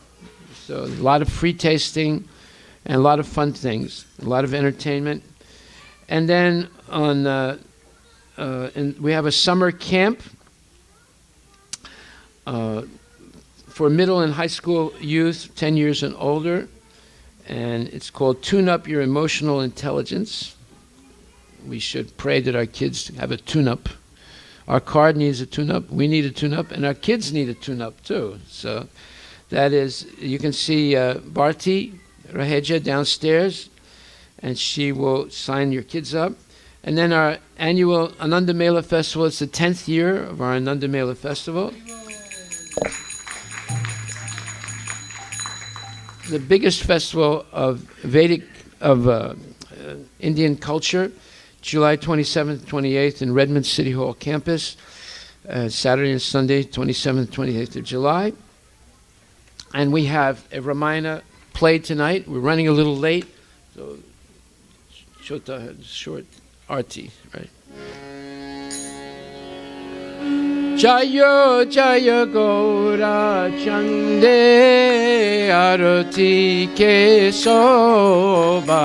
S1: So a lot of free tasting and a lot of fun things, a lot of entertainment. And then we have a summer camp for middle and high school youth, 10 years and older, and it's called Tune Up Your Emotional Intelligence. We should pray that our kids have a tune-up. Our car needs a tune-up, we need a tune-up, and our kids need a tune-up too. So that is, you can see Bharti Raheja downstairs, and she will sign your kids up. And then our annual Ananda Mela Festival, it's the 10th year of our Ananda Mela Festival. The biggest festival of Indian culture, July 27th, 28th in Redmond City Hall campus, Saturday and Sunday, 27th, 28th of July. And we have a Ramayana play tonight. We're running a little late, so short arti, right? Jayo Jaya Gaura Chande Arati Ke Soba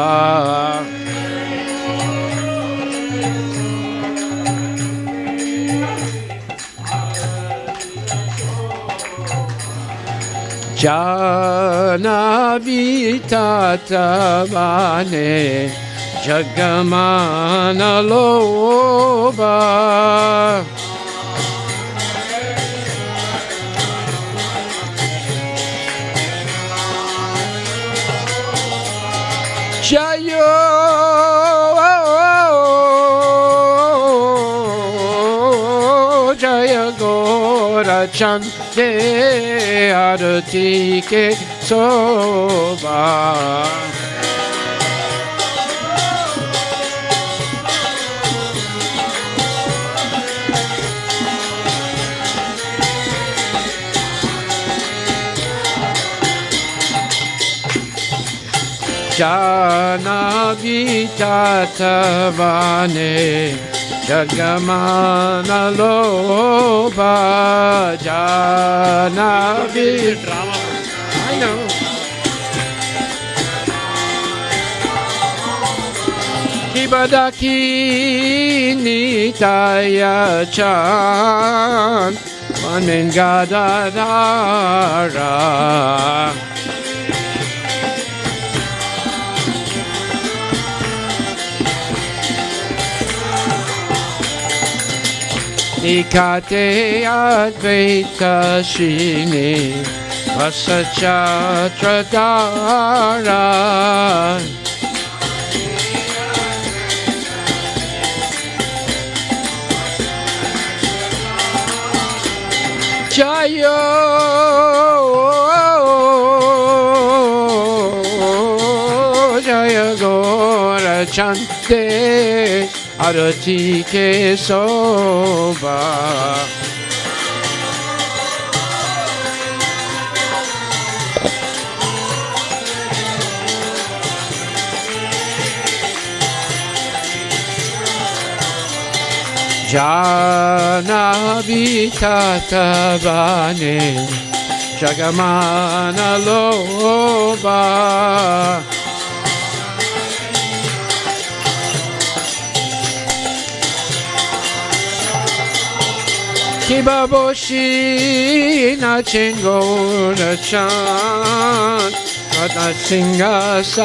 S1: Jana Vitata Vane Jagamana Loba Jayo Jaya Gora Chante Arati Ke Soba Jana Vitata Vane Jagamana Loba Jana Vitata I know. Kibadaki Nitaya Chan Manengadadara Nikate Advaita Shini Vasachatradara Jayo Jaya Gora Chante Arati Ke Soba Jana Vitata Vane Jagamana Loba Kibaboshi na chingo na chan Kata singasane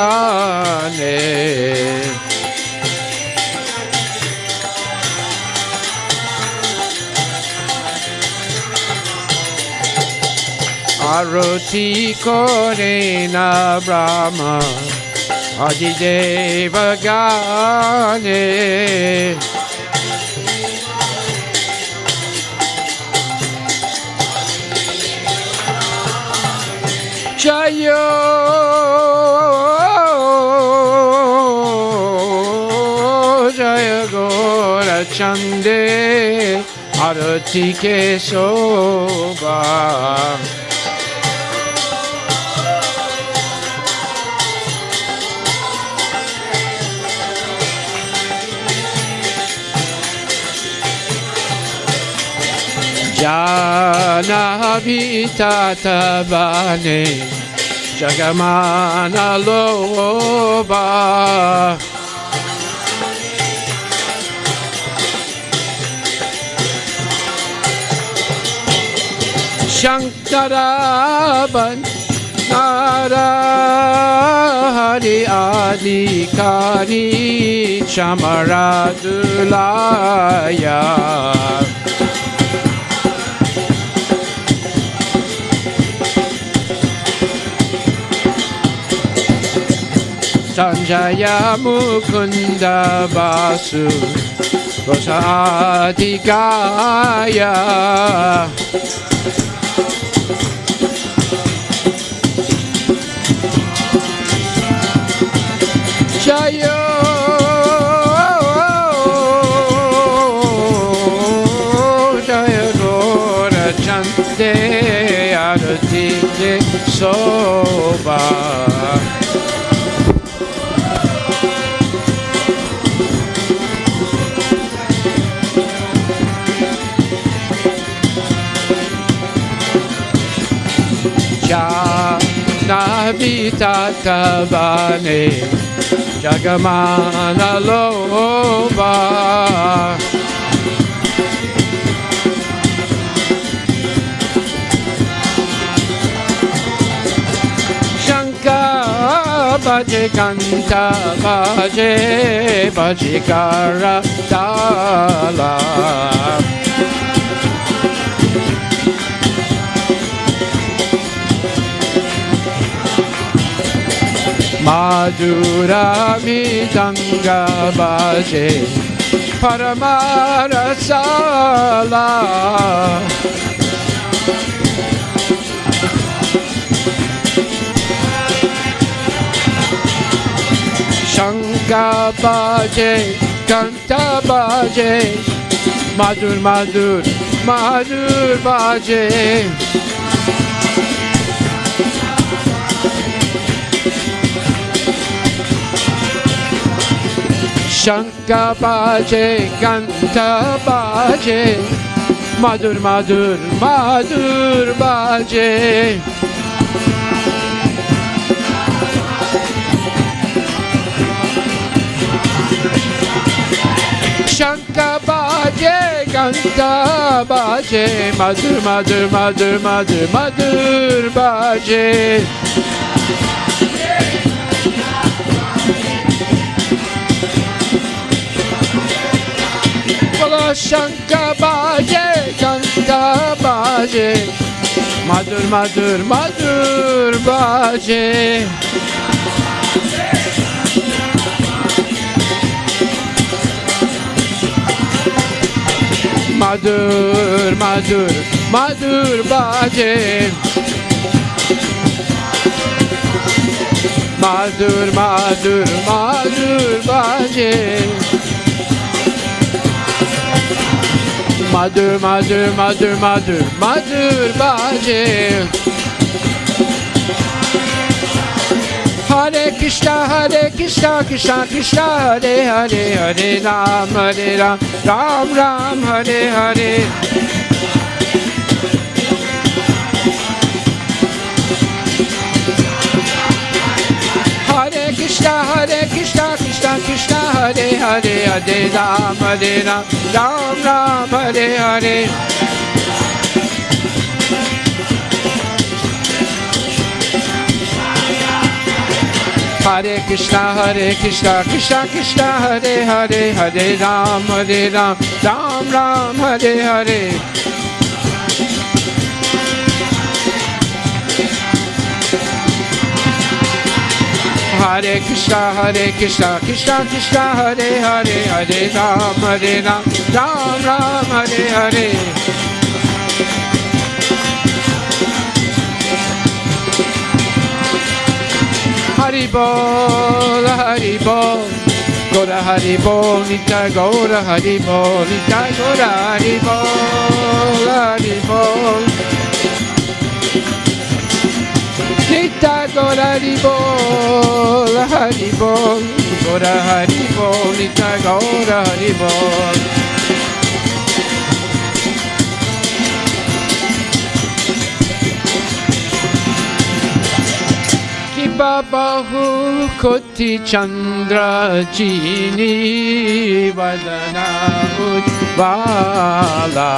S1: Aroti kore na Brahma Adideva Gane Jayo Jaya Gora Chande Arati ke Soba Jana Habitata Bane Jagamana Loba Shankaraban Nara Hari Adikari Chamaradulaya Sanjaya Mukunda Basu Rosadikaya Jayo Jaya Gora Chante Arati ke Soba Nabitata Bane Jagamana Loba Shankar Bhaje Kanta Bhaje Bhajikara Dala Madhura Midanga Bhaje Paramarasala Shankar Bhaje Kanta Bhaje Madhur Madhur Madhur Bhaje Shankar Bhaje Kanta Bhaje Madhur Madhur Madhur Bhaje Shankar Bhaje Kanta Bhaje Madhur Madhur Madhur Madhur Madhur Bhaje Shankar Bhaje Kanta Bhaje Madhur Madhur Madhur Bhaje Madhur Madhur Madhur Bhaje Madhur Madhur Madhur Bhaje Madhur Madhur Madhur Madhur Madhur Bhaje Hare Krishna Krishna Krishna Hare Hare Hare Ram Ram Ram Hare Hare Hare Krishna Krishna Krishna Hare Hare Hare Ram Ram Ram Hare Hare Hare Krishna Krishna Krishna Hare Hare Hare Ram Ram Ram Hare Hare Hare Krishna, Krishna Krishna, Hare Hare, Hare Ram, Ram Ram, Hare Hare. Haribol, Haribol, Gora Haribol, Nitya Gora Haribol, Nitya Gora Haribol, Haribol. Nitya Gora Haribol, Haribol, Gora Haribol, Nitya Gora Haribol. Bahu Koti Chandra Jini Vadana Ujvala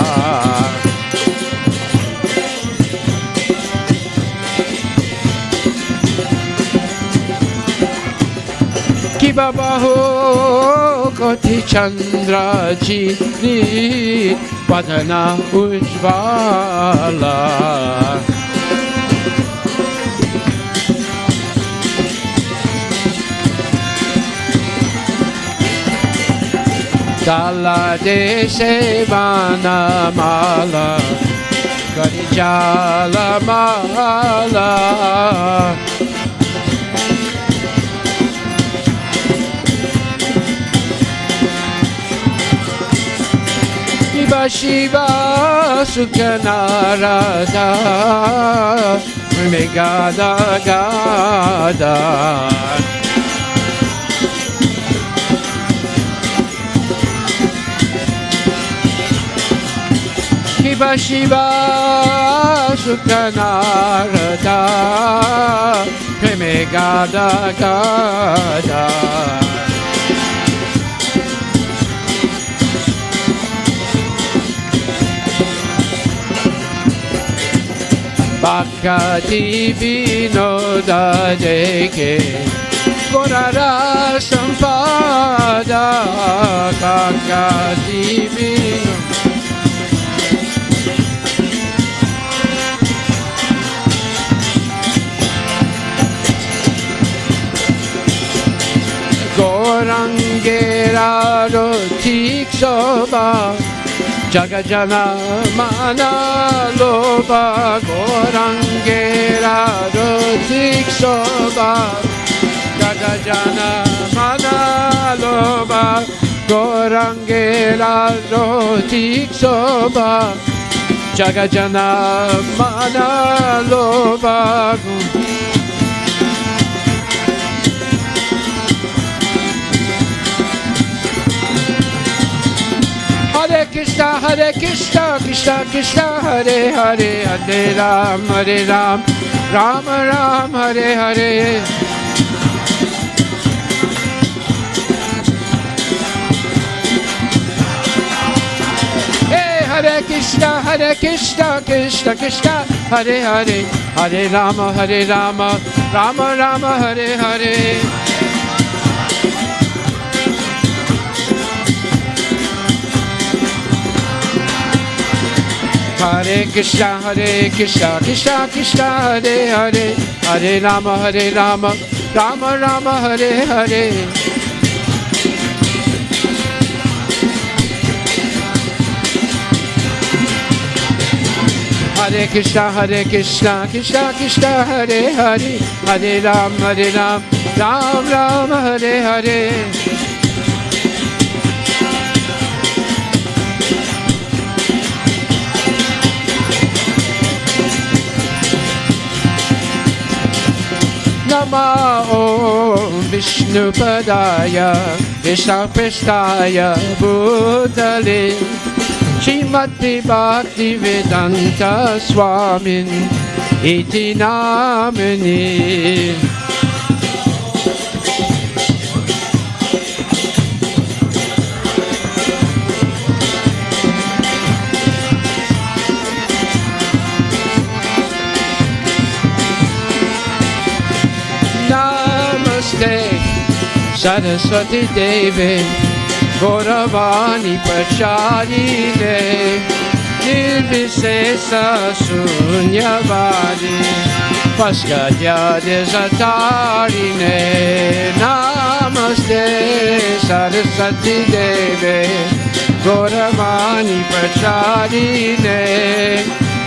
S1: Kiba Bahu Koti Chandra Jini Vadana Ujvala Dala de Sevana Mala Garijala Mala Shiva Shiva Sukhanarada Megada Gada Shiva Shiva Sukhanarada Preme Gada Gada Bhakti Vinoda Deke Gorara Sampada Bhakti Vinoda Gorangera Rotik Soba Jagajana Mana Loba Gorangera Rotik Soba Jagajana Mana Loba Gorangera Rotik Soba Jagajana Mana Loba Hare Krishna, Krishna Krishna, Hare Hare, Hare Ram, Ram Ram, Hare Hare. Hey, Hare Krishna, Krishna Krishna, Hare Hare, Hare Rama, Rama Rama, Hare Hare. Hare Krishna, Krishna Krishna, Hare Hare, Hare Rama, Rama Rama, Hare Hare. Hare Krishna, Krishna Krishna, Hare Hare, Hare Ram, Ram Ram, Hare Hare. Nama Om Vishnu Padaya Krishna Prestaya Bhutale Srimati Bhakti Vedanta Swamin Iti Namani Saraswati Devi Gauravani Pacharine Nirvisesa Sunyavadi Paskadya Desatarine Namaste Saraswati Deve Gauravani Prachadine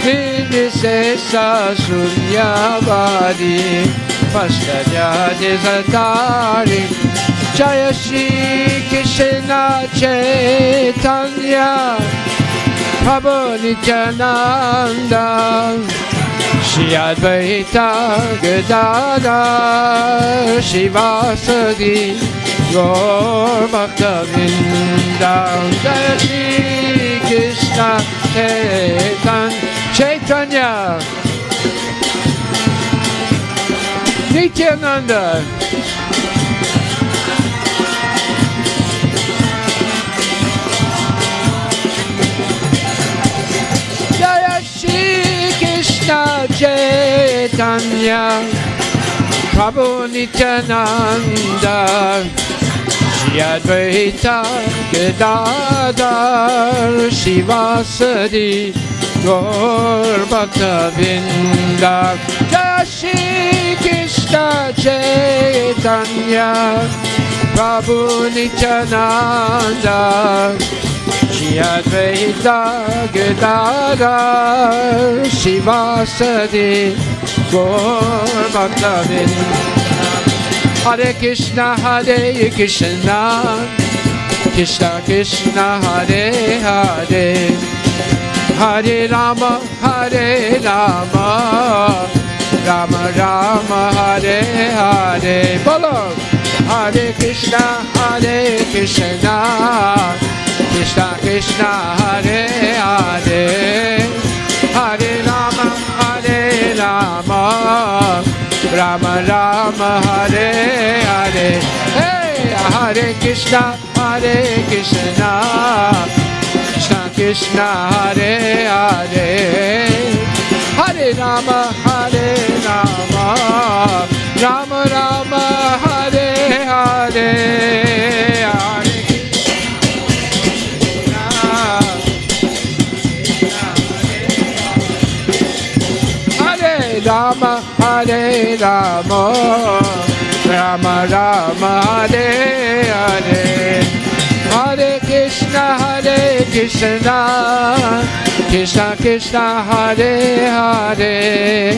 S1: Nidisesa Sunyavadi Paskadya Desatarine Jaya Shri Krishna Chaitanya Prabhu Nityananda Shri Advaita Gadadhar Shivasadi Gaur Bhaktavinda Jaya Shri Krishna Chaitanya Nityananda Krishna Chaitanya Prabhu Nityananda Shri Advaita Gadadhar Shivasadi Gaur Bhaktavinda Jai Shri Krishna Chaitanya Prabhu Nityananda Shri Advaita Gadadhar Shivasadi Gaur Bhaktavinda Hare Krishna Hare Krishna Krishna Krishna Hare Hare Hare Rama Hare Rama Rama Rama Hare Hare Bolo Hare Krishna Krishna Krishna Hare Hare Hare Rama Rama Rama Hare Hare Hey Hare Krishna Krishna Krishna Hare Hare Hare Rama Rama Rama Hare Hare Rama Hare Rama Rama Rama Hare Hare Hare Krishna Krishna Krishna Hare Hare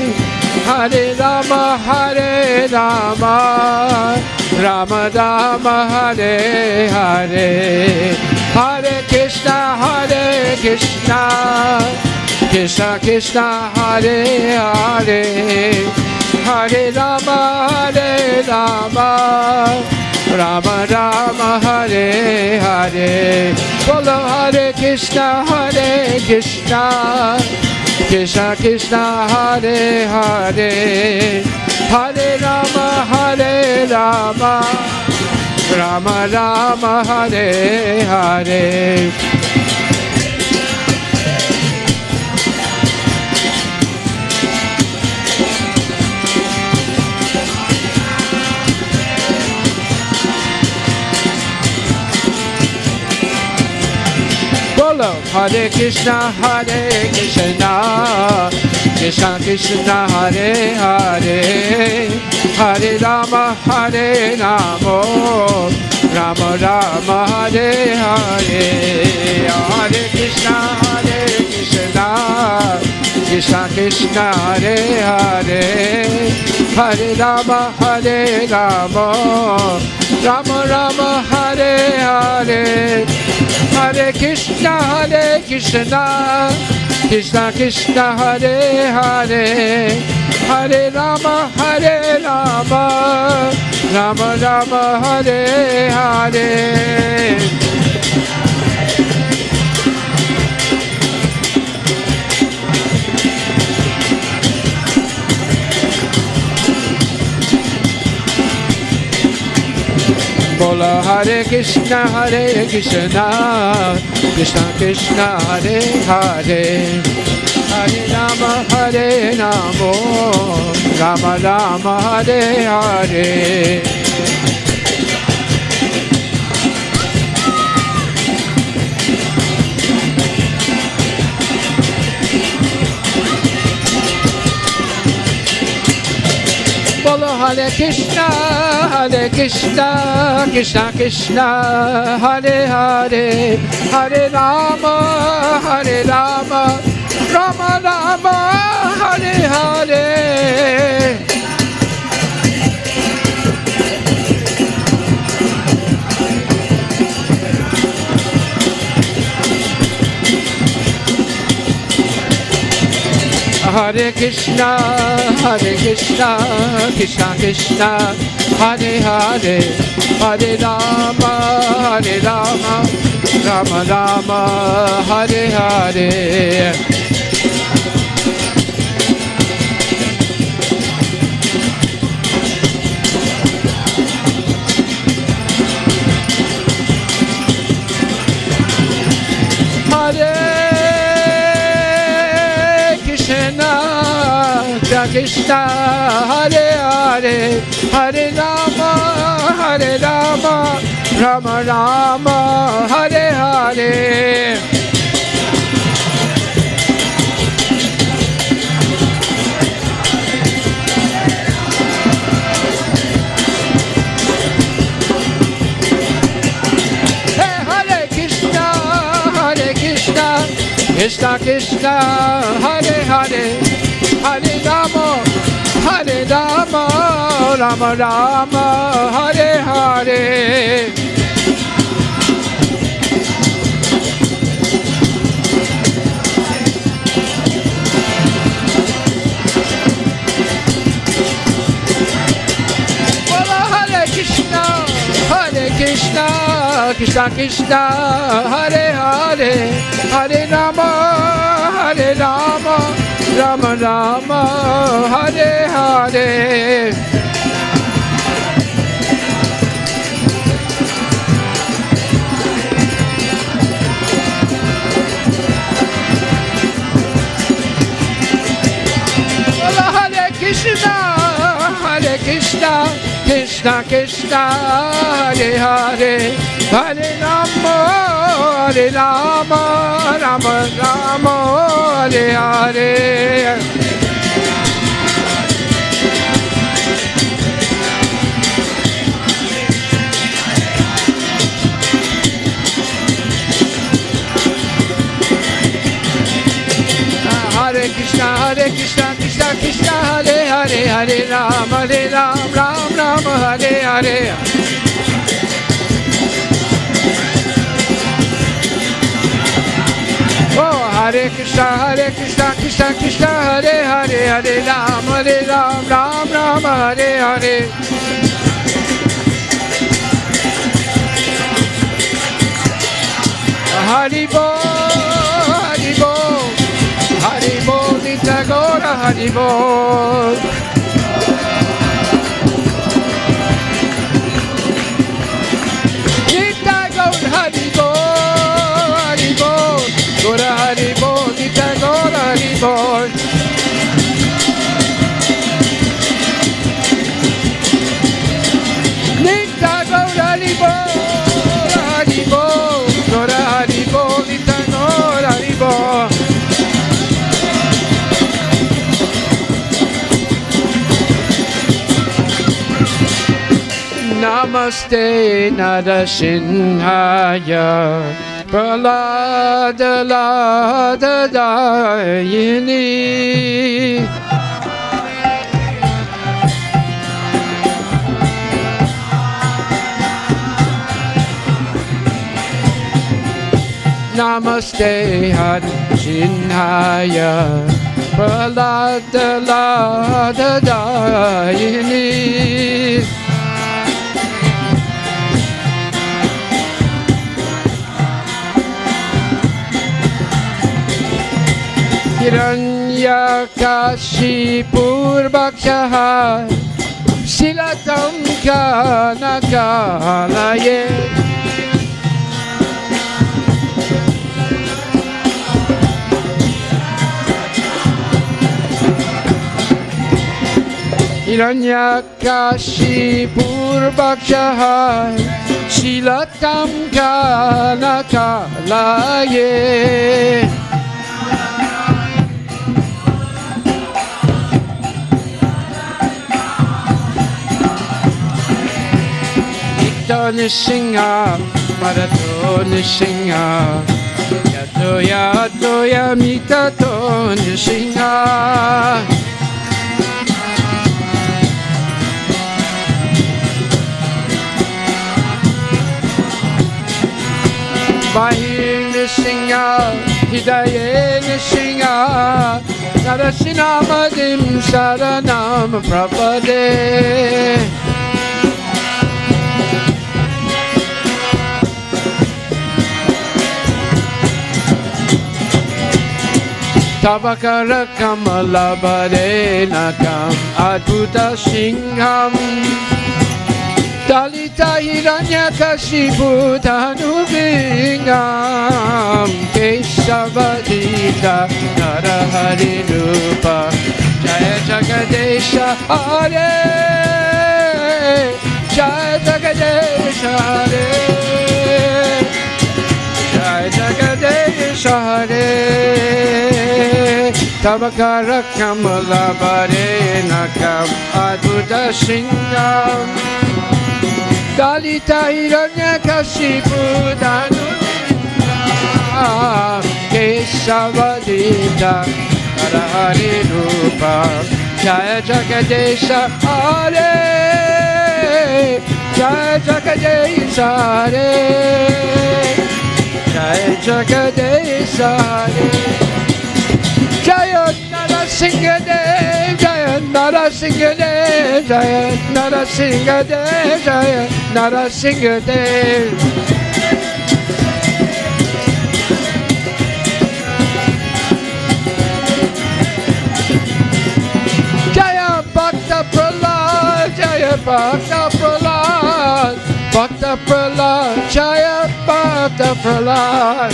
S1: Hare Rama Rama Rama Hare Hare Hare Krishna Krishna Krishna Hare Hare Hare Rama Rama Rama Hare Hare Bolo Hare Krishna Krishna Krishna Hare Hare Hare Rama Rama Rama Hare Hare Hare Krishna Krishna Krishna Hare Hare Hare Rama Rama Rama Hare Hare Hare Krishna Krishna Krishna Hare Hare Hare Rama Rama Rama Hare Hare Hare Krishna Krishna Krishna Hare Hare Hare Rama Rama Rama Hare Hare Bola Hare Krishna Krishna Krishna Hare Hare Hare Rama Rama Rama Hare Hare Bolo Hare Krishna, Krishna Krishna, Hare Hare, Hare Rama, Rama Rama, Hare Hare. Hare Krishna, Krishna Krishna, Hare Hare, Hare Rama, Rama Rama, Hare Hare. Krishna, Hare Hare, Hare Rama, Rama Rama, Hare Hare. Hey, Hare Krishna, Krishna Krishna, Hare Hare, Hare Rama, Rama Rama, Hare Hare. Bola Hare Krishna, Krishna Krishna, Hare Hare, Hare Rama, Rama Rama, Hare Hare. Bola Hare Krishna, Krishna Krishna, Hare Hare, Hare Rama, Rama Rama, Hare Hare. Hare Krishna, Krishna Krishna, Hare Hare, Hare Ram, Ram Ram, Hare Hare. Oh, Hare Krishna, Krishna Hare Hare, Hare Ram, Ram Ram, Hare Hare. Hari Bol, Hari Bol, Hari Bol, Nitya Gaura Hari Bol. Nitya Gaura Hari Bol, Hari Bol, Gaura Hari Bol, Nitya Gaura Hari Bol. Nitya Gaura Hari Bol, Hari Bol, Gaura Hari Bol, Nitya Gaura Hari Bol. Namaste Narasimhaya Praladayini. Namaste Narasimhaya Praladayini. Hiranyakashipur Bhakshaha Silatam Kanakalaye. Hiranyakashipur Bhakshaha Silatam Kanakalaye. Nishinga, Marato Nishinga, Yato Yato Yamitato Nishinga. Bahir Nishinga, Hidaye Nishinga, Narashinamadim Saranam Prabhade. Tabakara Kamalabare Nakam Adbhuta Singham Dalita Hiranyakashipu Tanubingam Keshavadita Narahari Rupa Jaya Jagadesha Hare Jaya Jagadesha Hare Jaya Jagadesha Hare Tabakara Kamalabare Nakam Adbhuta Singham Dalita Hiranyakashipu Tanubingam Keshavadita Narahari Rupa Jaya Jagadesha Hare Jaya Jagadesha Hare Jaya Jagadesha Hare Jaya Narasimhadev, Jaya Narasimhadev, Jaya Narasimhadev, Jaya Narasimhadev. Jaya Bhakta Prahlad, Jaya Bhakta Prahlad, Bhakta Prahlad, Jaya Bhakta Prahlad.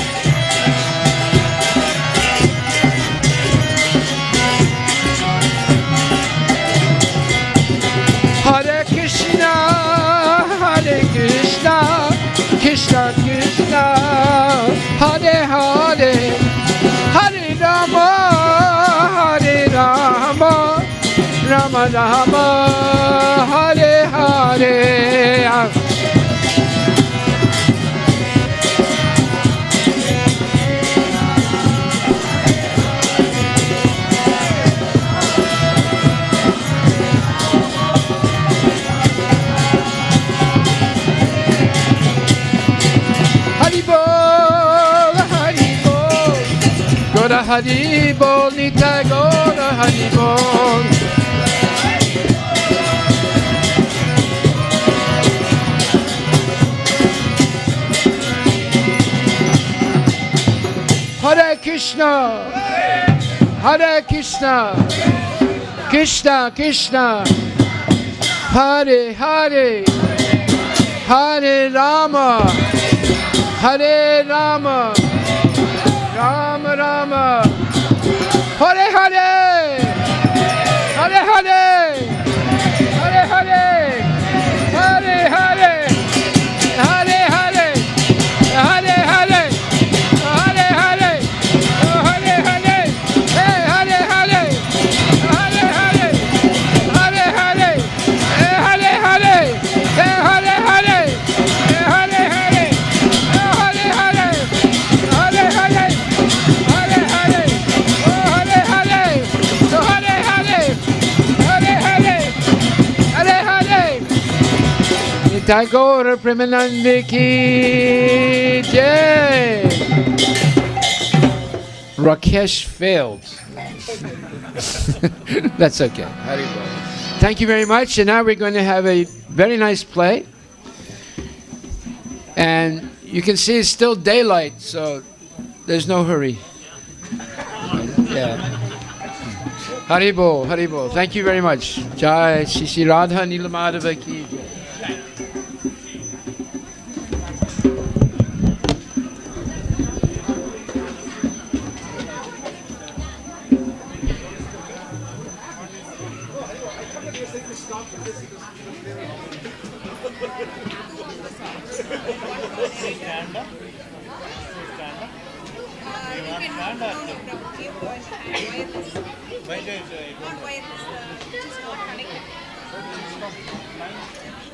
S1: Hare Krishna, Hare Krishna, Krishna Krishna, Hare Hare, Hare Rama, Hare Rama, Rama Rama, Hare Hare. Gora Hari Bol, Nitai Gora Hari Bol. Hare Krishna, Hare Krishna, Krishna Krishna, Hare Hare, Hare Rama, Hare Rama, Rama Rama, Hare Hare, Hare Hare, Hare Hare, Hare Hare, Hare Hare, Hare Hare, Hare Hare, Hare Hare, Hey Hare Hare, Hare Hare, Hare Hare, Hey Hare Hare, Hey Hare Hare, Hey Hare Hare, Hare Hare, Hare Hare. Tagore Premanande ki jai. Rakesh failed. That's okay. Haribo. Thank you very much. And now we're going to have a very nice play. And you can see it's still daylight, so there's no hurry. Yeah. Haribo, Haribo. Thank you very much. Jai Shri Radha Nilamadava ki jai.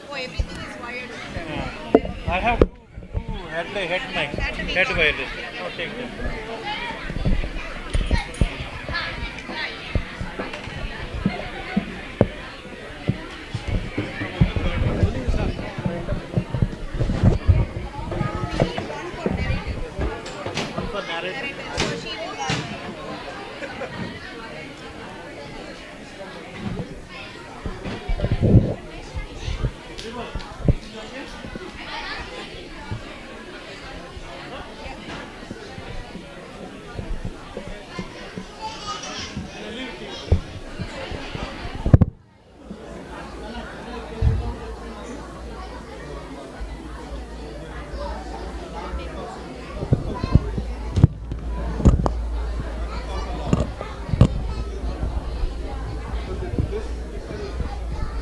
S2: Oh, everything is wired. I have two head mic, head wireless. No, take them. One for narrative.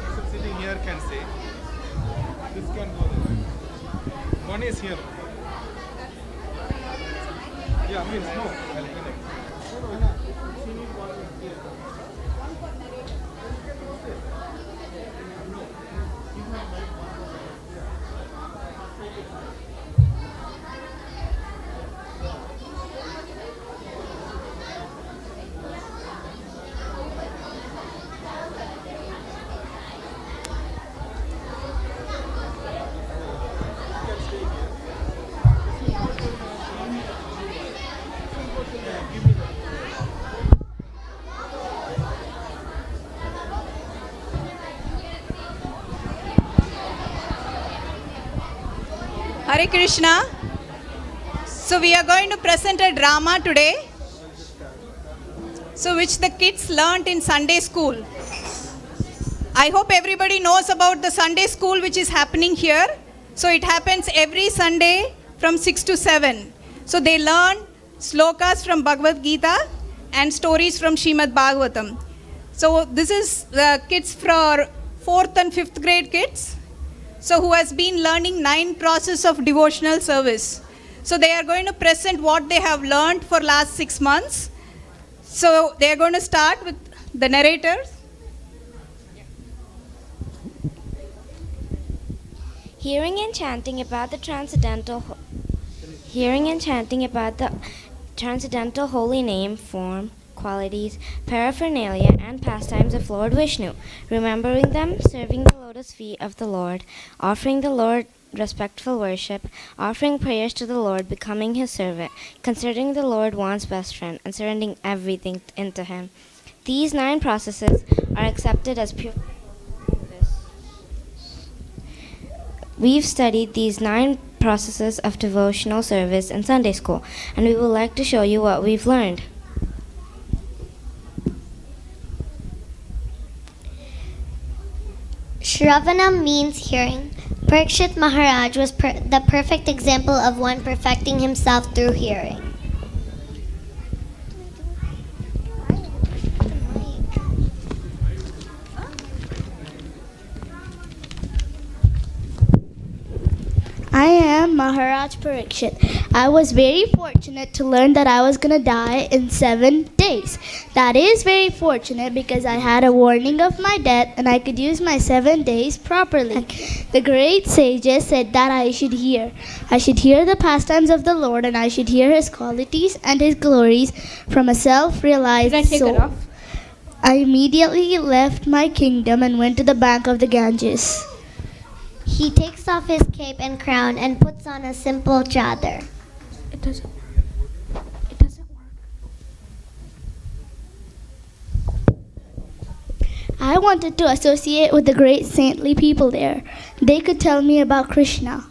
S3: Person sitting here can say, this can go there. One is here. Yeah, means no. I'll connect.
S4: Hare Krishna. So we are going to present a drama today. So which the kids learnt in Sunday school. I hope everybody knows about the Sunday school which is happening here. So it happens every Sunday from 6 to 7. So they learn slokas from Bhagavad Gita and stories from Srimad Bhagavatam. So this is the kids for 4th and 5th grade kids. So who has been learning 9 process of devotional service. So they are going to present what they have learned for last 6 months. So they are going to start with the narrators.
S5: Hearing and chanting about the transcendental holy name, form, qualities, paraphernalia, and pastimes of Lord Vishnu, remembering them, serving the lotus feet of the Lord, offering the Lord respectful worship, offering prayers to the Lord, becoming his servant, considering the Lord one's best friend, and surrendering everything into him. These 9 processes are accepted as pure. We've studied these 9 processes of devotional service in Sunday school, and we would like to show you what we've learned.
S6: Shravanam means hearing. Parikshit Maharaj was the perfect example of one perfecting himself through hearing.
S7: I am Maharaj Parikshit. I was very fortunate to learn that I was going to die in 7 days. That is very fortunate because I had a warning of my death and I could use my 7 days properly. The great sages said that I should hear. I should hear the pastimes of the Lord and I should hear his qualities and his glories from a self-realized soul. I immediately left my kingdom and went to the bank of the Ganges.
S6: He takes off his cape and crown and puts on a simple chadar.
S7: It doesn't work. It doesn't work. I wanted to associate with the great saintly people there. They could tell me about Krishna.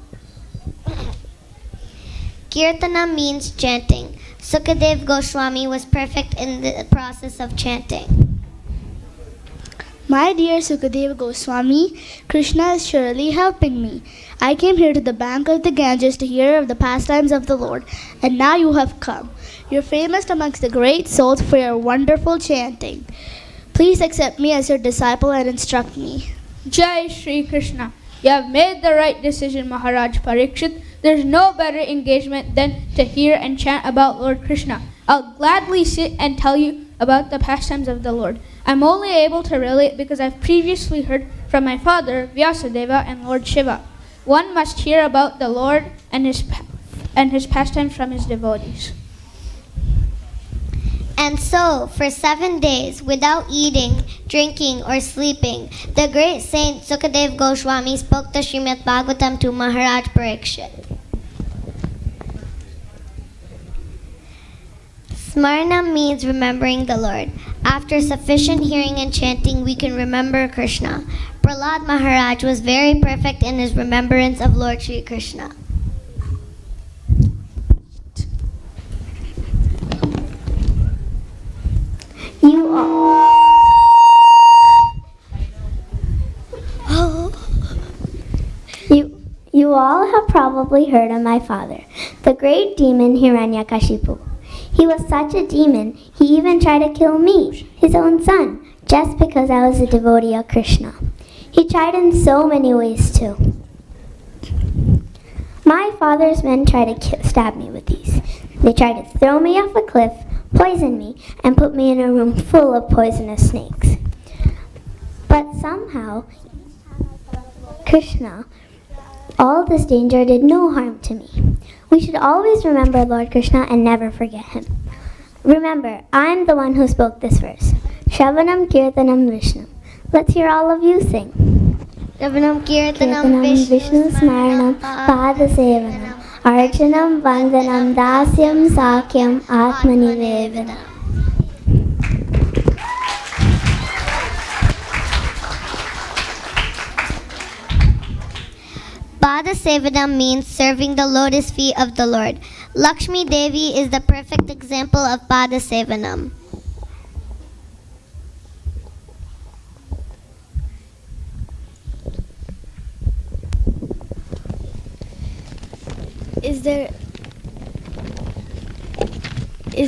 S6: Kirtana means chanting. Sukadev Goswami was perfect in the process of chanting.
S7: My dear Sukadev Goswami, Krishna is surely helping me. I came here to the bank of the Ganges to hear of the pastimes of the Lord, and now you have come. You're famous amongst the great souls for your wonderful chanting. Please accept me as your disciple and instruct me.
S8: Jai Shri Krishna. You have made the right decision, Maharaj Parikshit. There's no better engagement than to hear and chant about Lord Krishna. I'll gladly sit and tell you about the pastimes of the Lord. I'm only able to relate because I've previously heard from my father, Vyasadeva, and Lord Shiva. One must hear about the Lord and his pastimes from his devotees.
S6: And so, for 7 days, without eating, drinking, or sleeping, the great saint Sukadev Goswami spoke the Srimad Bhagavatam to Maharaj Parikshit. Smarna means remembering the Lord. After sufficient hearing and chanting, we can remember Krishna. Prahlad Maharaj was very perfect in his remembrance of Lord Sri Krishna.
S7: You all have probably heard of my father, the great demon Hiranyakashipu. He was such a demon, he even tried to kill me, his own son, just because I was a devotee of Krishna. He tried in so many ways too. My father's men tried to stab me with these. They tried to throw me off a cliff, poison me, and put me in a room full of poisonous snakes. But somehow, Krishna, all this danger did no harm to me. We should always remember Lord Krishna and never forget him. Remember, I'm the one who spoke this verse. Shravanam Kirtanam Vishnu. Let's hear all of you sing.
S6: Shravanam Kirtanam
S7: Vishnu Smaranam Pada Sevanam Archanam Vandanam Dasyam Sakyam Atmani Vedanam.
S6: Pada Sevanam means serving the lotus feet of the Lord. Lakshmi Devi is the perfect example of Pada Sevanam.
S9: Is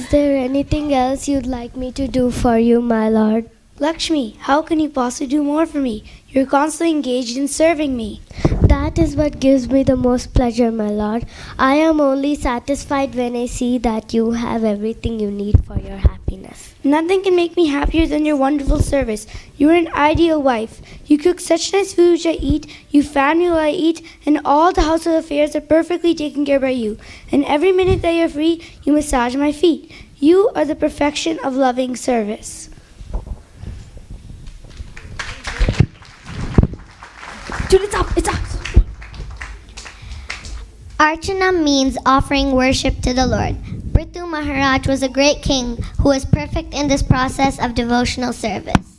S9: there anything else you'd like me to do for you, my lord?
S10: Lakshmi, how can you possibly do more for me? You're constantly engaged in serving me.
S9: That is what gives me the most pleasure, my lord. I am only satisfied when I see that you have everything you need for your happiness.
S10: Nothing can make me happier than your wonderful service. You are an ideal wife. You cook such nice food which I eat, you fan me while I eat, and all the household affairs are perfectly taken care of by you. And every minute that you're free, you massage my feet. You are the perfection of loving service.
S8: Dude, it's up.
S6: Archana means offering worship to the Lord. Prithu Maharaj was a great king who was perfect in this process of devotional service.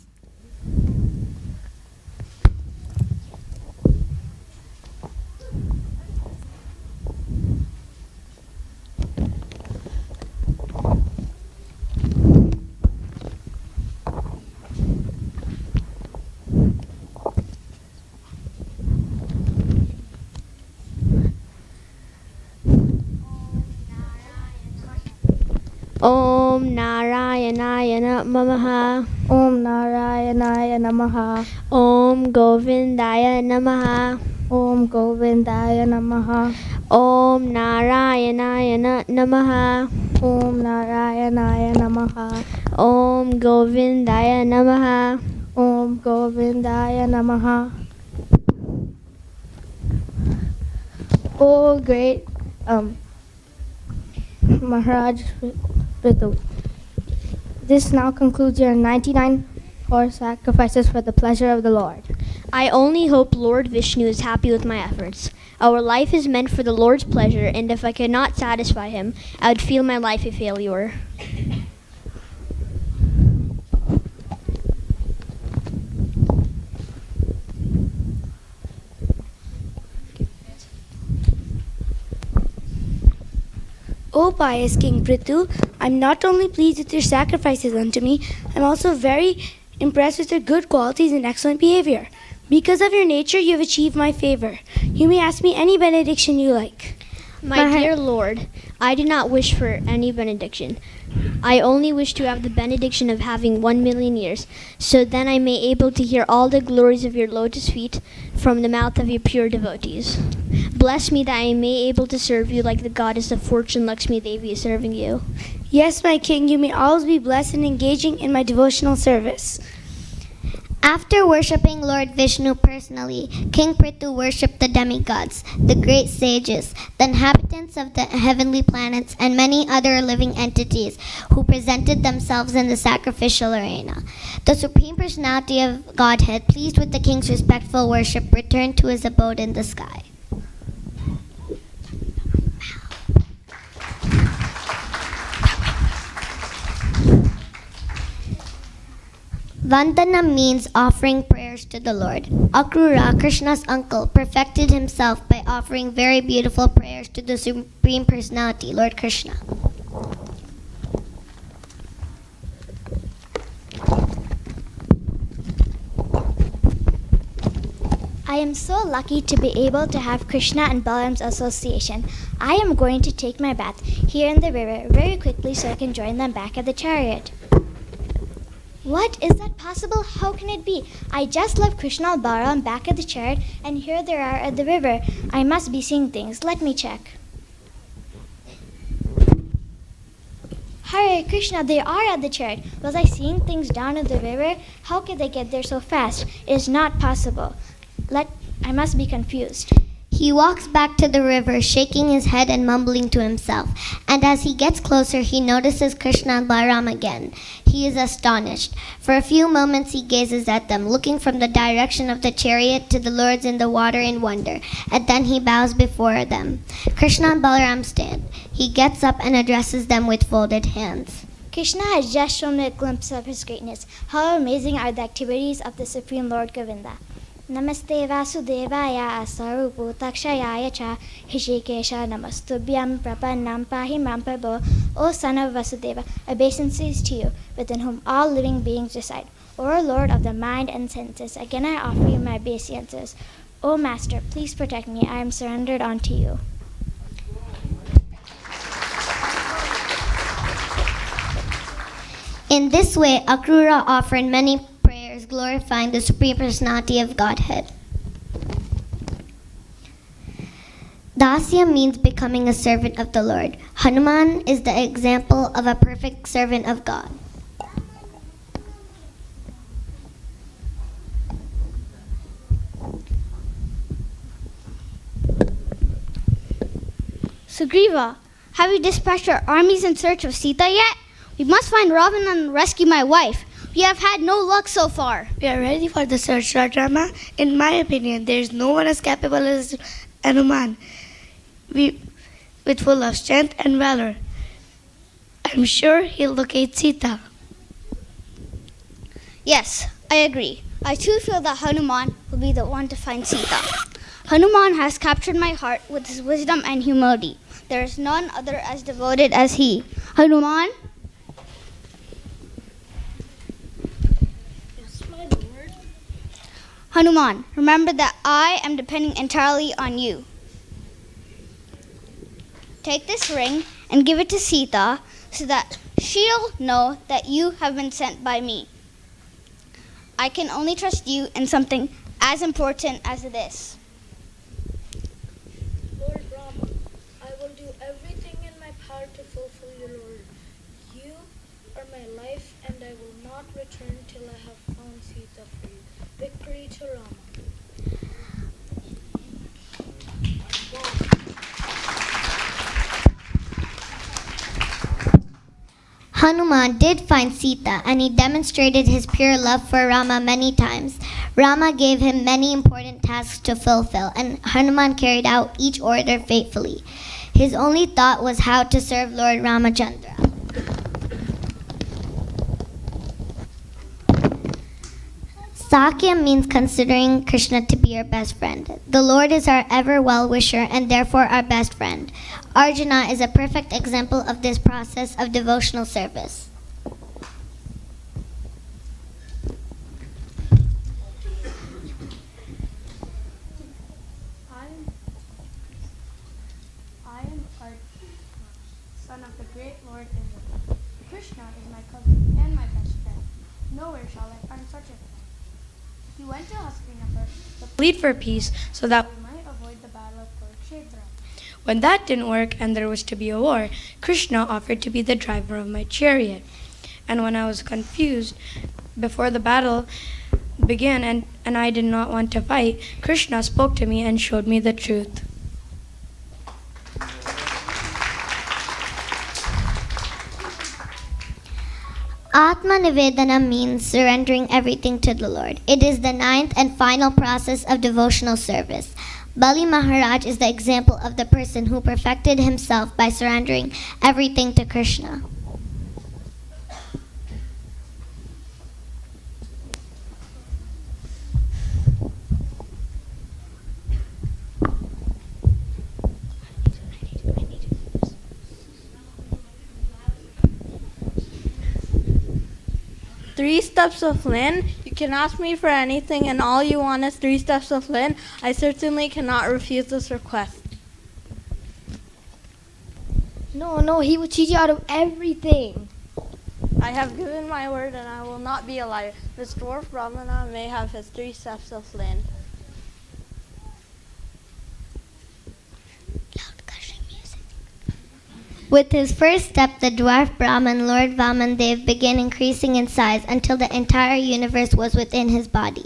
S5: Om Narayanaya Namaha.
S9: Om Narayanaya Namaha.
S5: Om Govindaya Namaha.
S9: Om Govindaya Namaha.
S5: Om Narayanaya Namaha.
S9: Om Narayanaya Namaha.
S5: Om Govindaya Namaha.
S9: Om Govindaya Namaha. Oh great Maharaj Prithu. This now concludes your 99 horse sacrifices for the pleasure of the Lord.
S5: I only hope Lord Vishnu is happy with my efforts. Our life is meant for the Lord's pleasure, and if I could not satisfy him, I would feel my life a failure.
S10: O pious King Prithu, I'm not only pleased with your sacrifices unto me, I'm also very impressed with your good qualities and excellent behavior. Because of your nature, you have achieved my favor. You may ask me any benediction you like.
S5: My dear Lord, I do not wish for any benediction. I only wish to have the benediction of having 1,000,000 years, so then I may able to hear all the glories of your lotus feet from the mouth of your pure devotees. Bless me that I may able to serve you like the goddess of fortune Lakshmi Devi is serving you.
S10: Yes, my king, you may always be blessed and engaging in my devotional service.
S6: After worshipping Lord Vishnu personally, King Prithu worshipped the demigods, the great sages, the inhabitants of the heavenly planets, and many other living entities who presented themselves in the sacrificial arena. The Supreme Personality of Godhead, pleased with the king's respectful worship, returned to his abode in the sky. Vandana means offering prayers to the Lord. Akrura, Krishna's uncle, perfected himself by offering very beautiful prayers to the Supreme Personality, Lord Krishna.
S7: I am so lucky to be able to have Krishna and Balaram's association. I am going to take my bath here in the river very quickly so I can join them back at the chariot. What? Is that possible? How can it be? I just left Krishna and Balaram back at the chariot, and here they are at the river. I must be seeing things. Let me check. Hare Krishna, they are at the chariot. Was I seeing things down at the river? How could they get there so fast? It is not possible. I must be confused.
S6: He walks back to the river, shaking his head and mumbling to himself. And as he gets closer, he notices Krishna and Balaram again. He is astonished. For a few moments he gazes at them, looking from the direction of the chariot to the lords in the water in wonder, and then he bows before them. Krishna and Balaram stand. He gets up and addresses them with folded hands.
S7: Krishna has just shown me a glimpse of his greatness. How amazing are the activities of the Supreme Lord Govinda. Namaste Vasudevaya Asarupu Takshayaya Cha Hishikesha Namastubhyam Prapannam Pahi Mam Prabho. O son of Vasudeva, obeisances to you, within whom all living beings reside. O Lord of the mind and senses, again I offer you my obeisances. O Master, please protect me. I am surrendered unto you.
S6: In this way, Akrura offered many prayers glorifying the Supreme Personality of Godhead. Dasya means becoming a servant of the Lord. Hanuman is the example of a perfect servant of God.
S7: Sugriva, have you dispatched your armies in search of Sita yet? We must find Ravana and rescue my wife. We have had no luck so far.
S10: We are ready for the search, Rajrama. In my opinion, there is no one as capable as Hanuman, with full of strength and valor. I'm sure he'll locate Sita.
S7: Yes, I agree. I too feel that Hanuman will be the one to find Sita. Hanuman has captured my heart with his wisdom and humility. There is none other as devoted as he. Hanuman? Hanuman, remember that I am depending entirely on you. Take this ring and give it to Sita so that she'll know that you have been sent by me. I can only trust you in something as important as this.
S11: Lord Rama, I will do everything in my power to fulfill your order. You are my life, and I will not return till I have found Sita for you. Victory to Rama.
S6: Hanuman did find Sita, and he demonstrated his pure love for Rama many times. Rama gave him many important tasks to fulfill, and Hanuman carried out each order faithfully. His only thought was how to serve Lord Ramachandra. Sakya means considering Krishna to be our best friend. The Lord is our ever well-wisher and therefore our best friend. Arjuna is a perfect example of this process of devotional service.
S11: I am Arjuna, son of the great Lord Indra. Krishna is my cousin and my best friend. Nowhere shall I find such a friend. He went to Hastinapur to plead for peace so that we might avoid the battle of Kurukshetra. When that didn't work and there was to be a war, Krishna offered to be the driver of my chariot. And when I was confused before the battle, began and I did not want to fight, Krishna spoke to me and showed me the truth.
S6: Atma Nivedana means surrendering everything to the Lord. It is the ninth and final process of devotional service. Bali Maharaj is the example of the person who perfected himself by surrendering everything to Krishna.
S12: Three steps of Lynn. You can ask me for anything, and all you want is 3 steps of Lynn. I certainly cannot refuse this request.
S9: No, he will cheat you out of everything.
S12: I have given my word, and I will not be a liar. This dwarf Brahmana may have his 3 steps of Lynn.
S6: With his first step, the dwarf Brahman, Lord Vamandev, began increasing in size until the entire universe was within his body.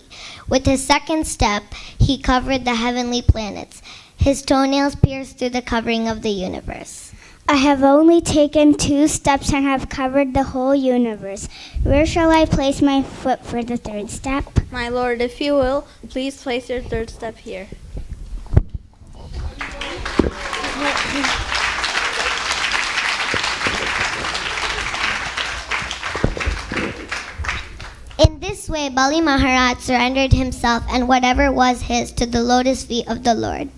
S6: With his second step, he covered the heavenly planets. His toenails pierced through the covering of the universe.
S7: I have only taken 2 steps and have covered the whole universe. Where shall I place my foot for the 3rd step?
S12: My lord, if you will, please place your 3rd step here.
S6: In this way, Bali Maharaj surrendered himself and whatever was his to the lotus feet of the Lord.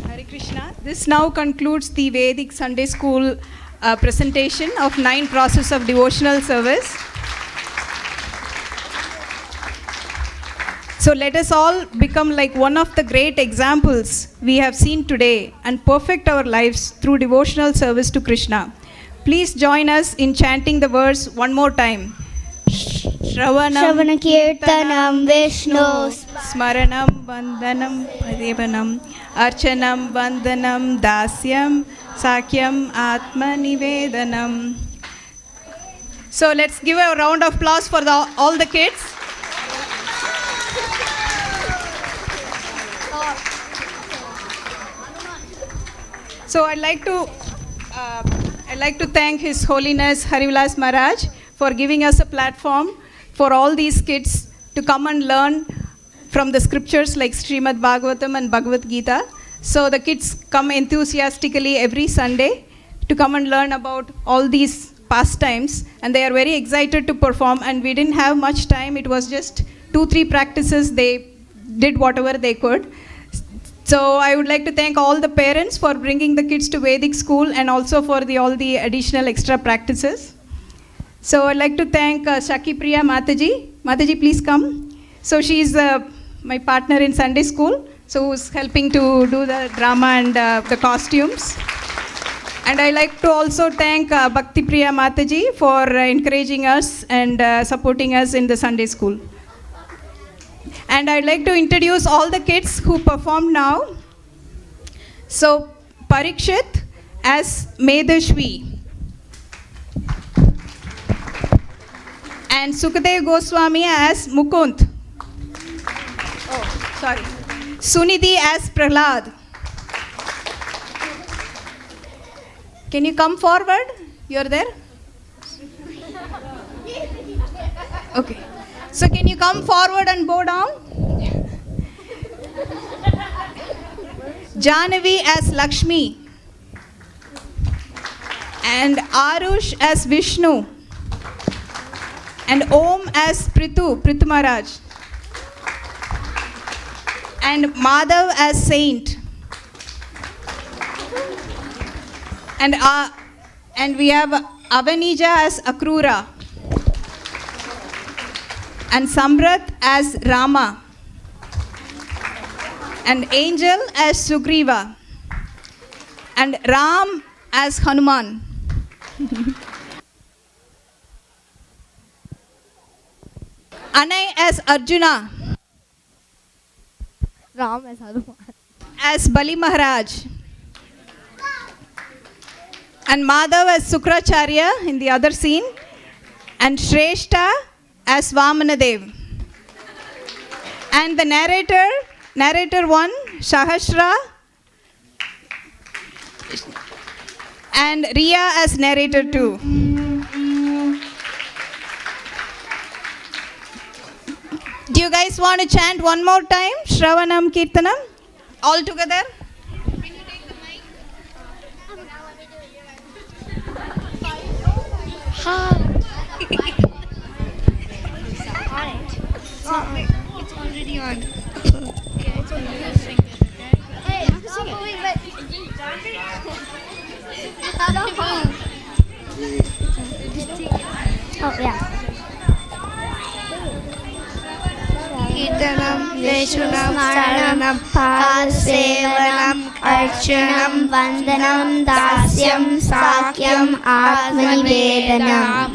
S4: Hare Krishna. This now concludes the Vedic Sunday School presentation of 9 process of devotional service. So let us all become like one of the great examples we have seen today and perfect our lives through devotional service to Krishna. Please join us in chanting the verse one more time.
S7: Shravana Kirtanam Vishnu
S4: Smaranam Vandanam Padevanam Archanam Vandanam Dasyam Sakyam Atma Nivedanam. So let's give a round of applause for all the kids. So I'd like to thank His Holiness Harivilas Maharaj for giving us a platform for all these kids to come and learn from the scriptures like Srimad Bhagavatam and Bhagavad Gita. So the kids come enthusiastically every Sunday to come and learn about all these pastimes, and they are very excited to perform, and we didn't have much time. It was just 2-3 practices. They did whatever they could. So I would like to thank all the parents for bringing the kids to Vedic school and also for all the additional extra practices. So I'd like to thank Shaki Priya Mataji. Mataji, please come. So she's my partner in Sunday school, so who's helping to do the drama and the costumes. And I'd like to also thank Bhakti Priya Mataji for encouraging us and supporting us in the Sunday school. And I'd like to introduce all the kids who perform now. So, Parikshit as Medashvi. And Sukadev Goswami as Mukund. Oh, sorry. Sunidhi as Prahlad. Can you come forward? You're there? Okay. So can you come forward and bow down? Jahnavi as Lakshmi. And Arush as Vishnu. And Om as Prithu Maharaj. And Madhav as Saint. And we have Avanija as Akrura. And Samrat as Rama. And Angel as Sugriva. And Ram as Hanuman. Anay as Arjuna.
S11: Ram as Hanuman.
S4: as Bali Maharaj. And Madhav as Sukracharya in the other scene. And Shrestha as Vamanadev. And the narrator 1, Sahasra. And Riya as narrator 2. Do you guys want to chant one more time? Shravanam Kirtanam? All together?
S11: It's already on. Yeah, it's already on. Hey, stop moving, but... Oh, yeah.
S10: Kirtanam, Veshunam, Saranam, Pasevanam, Archanam, Vandanam, Dasyam, Sakyam, Atmanivedanam.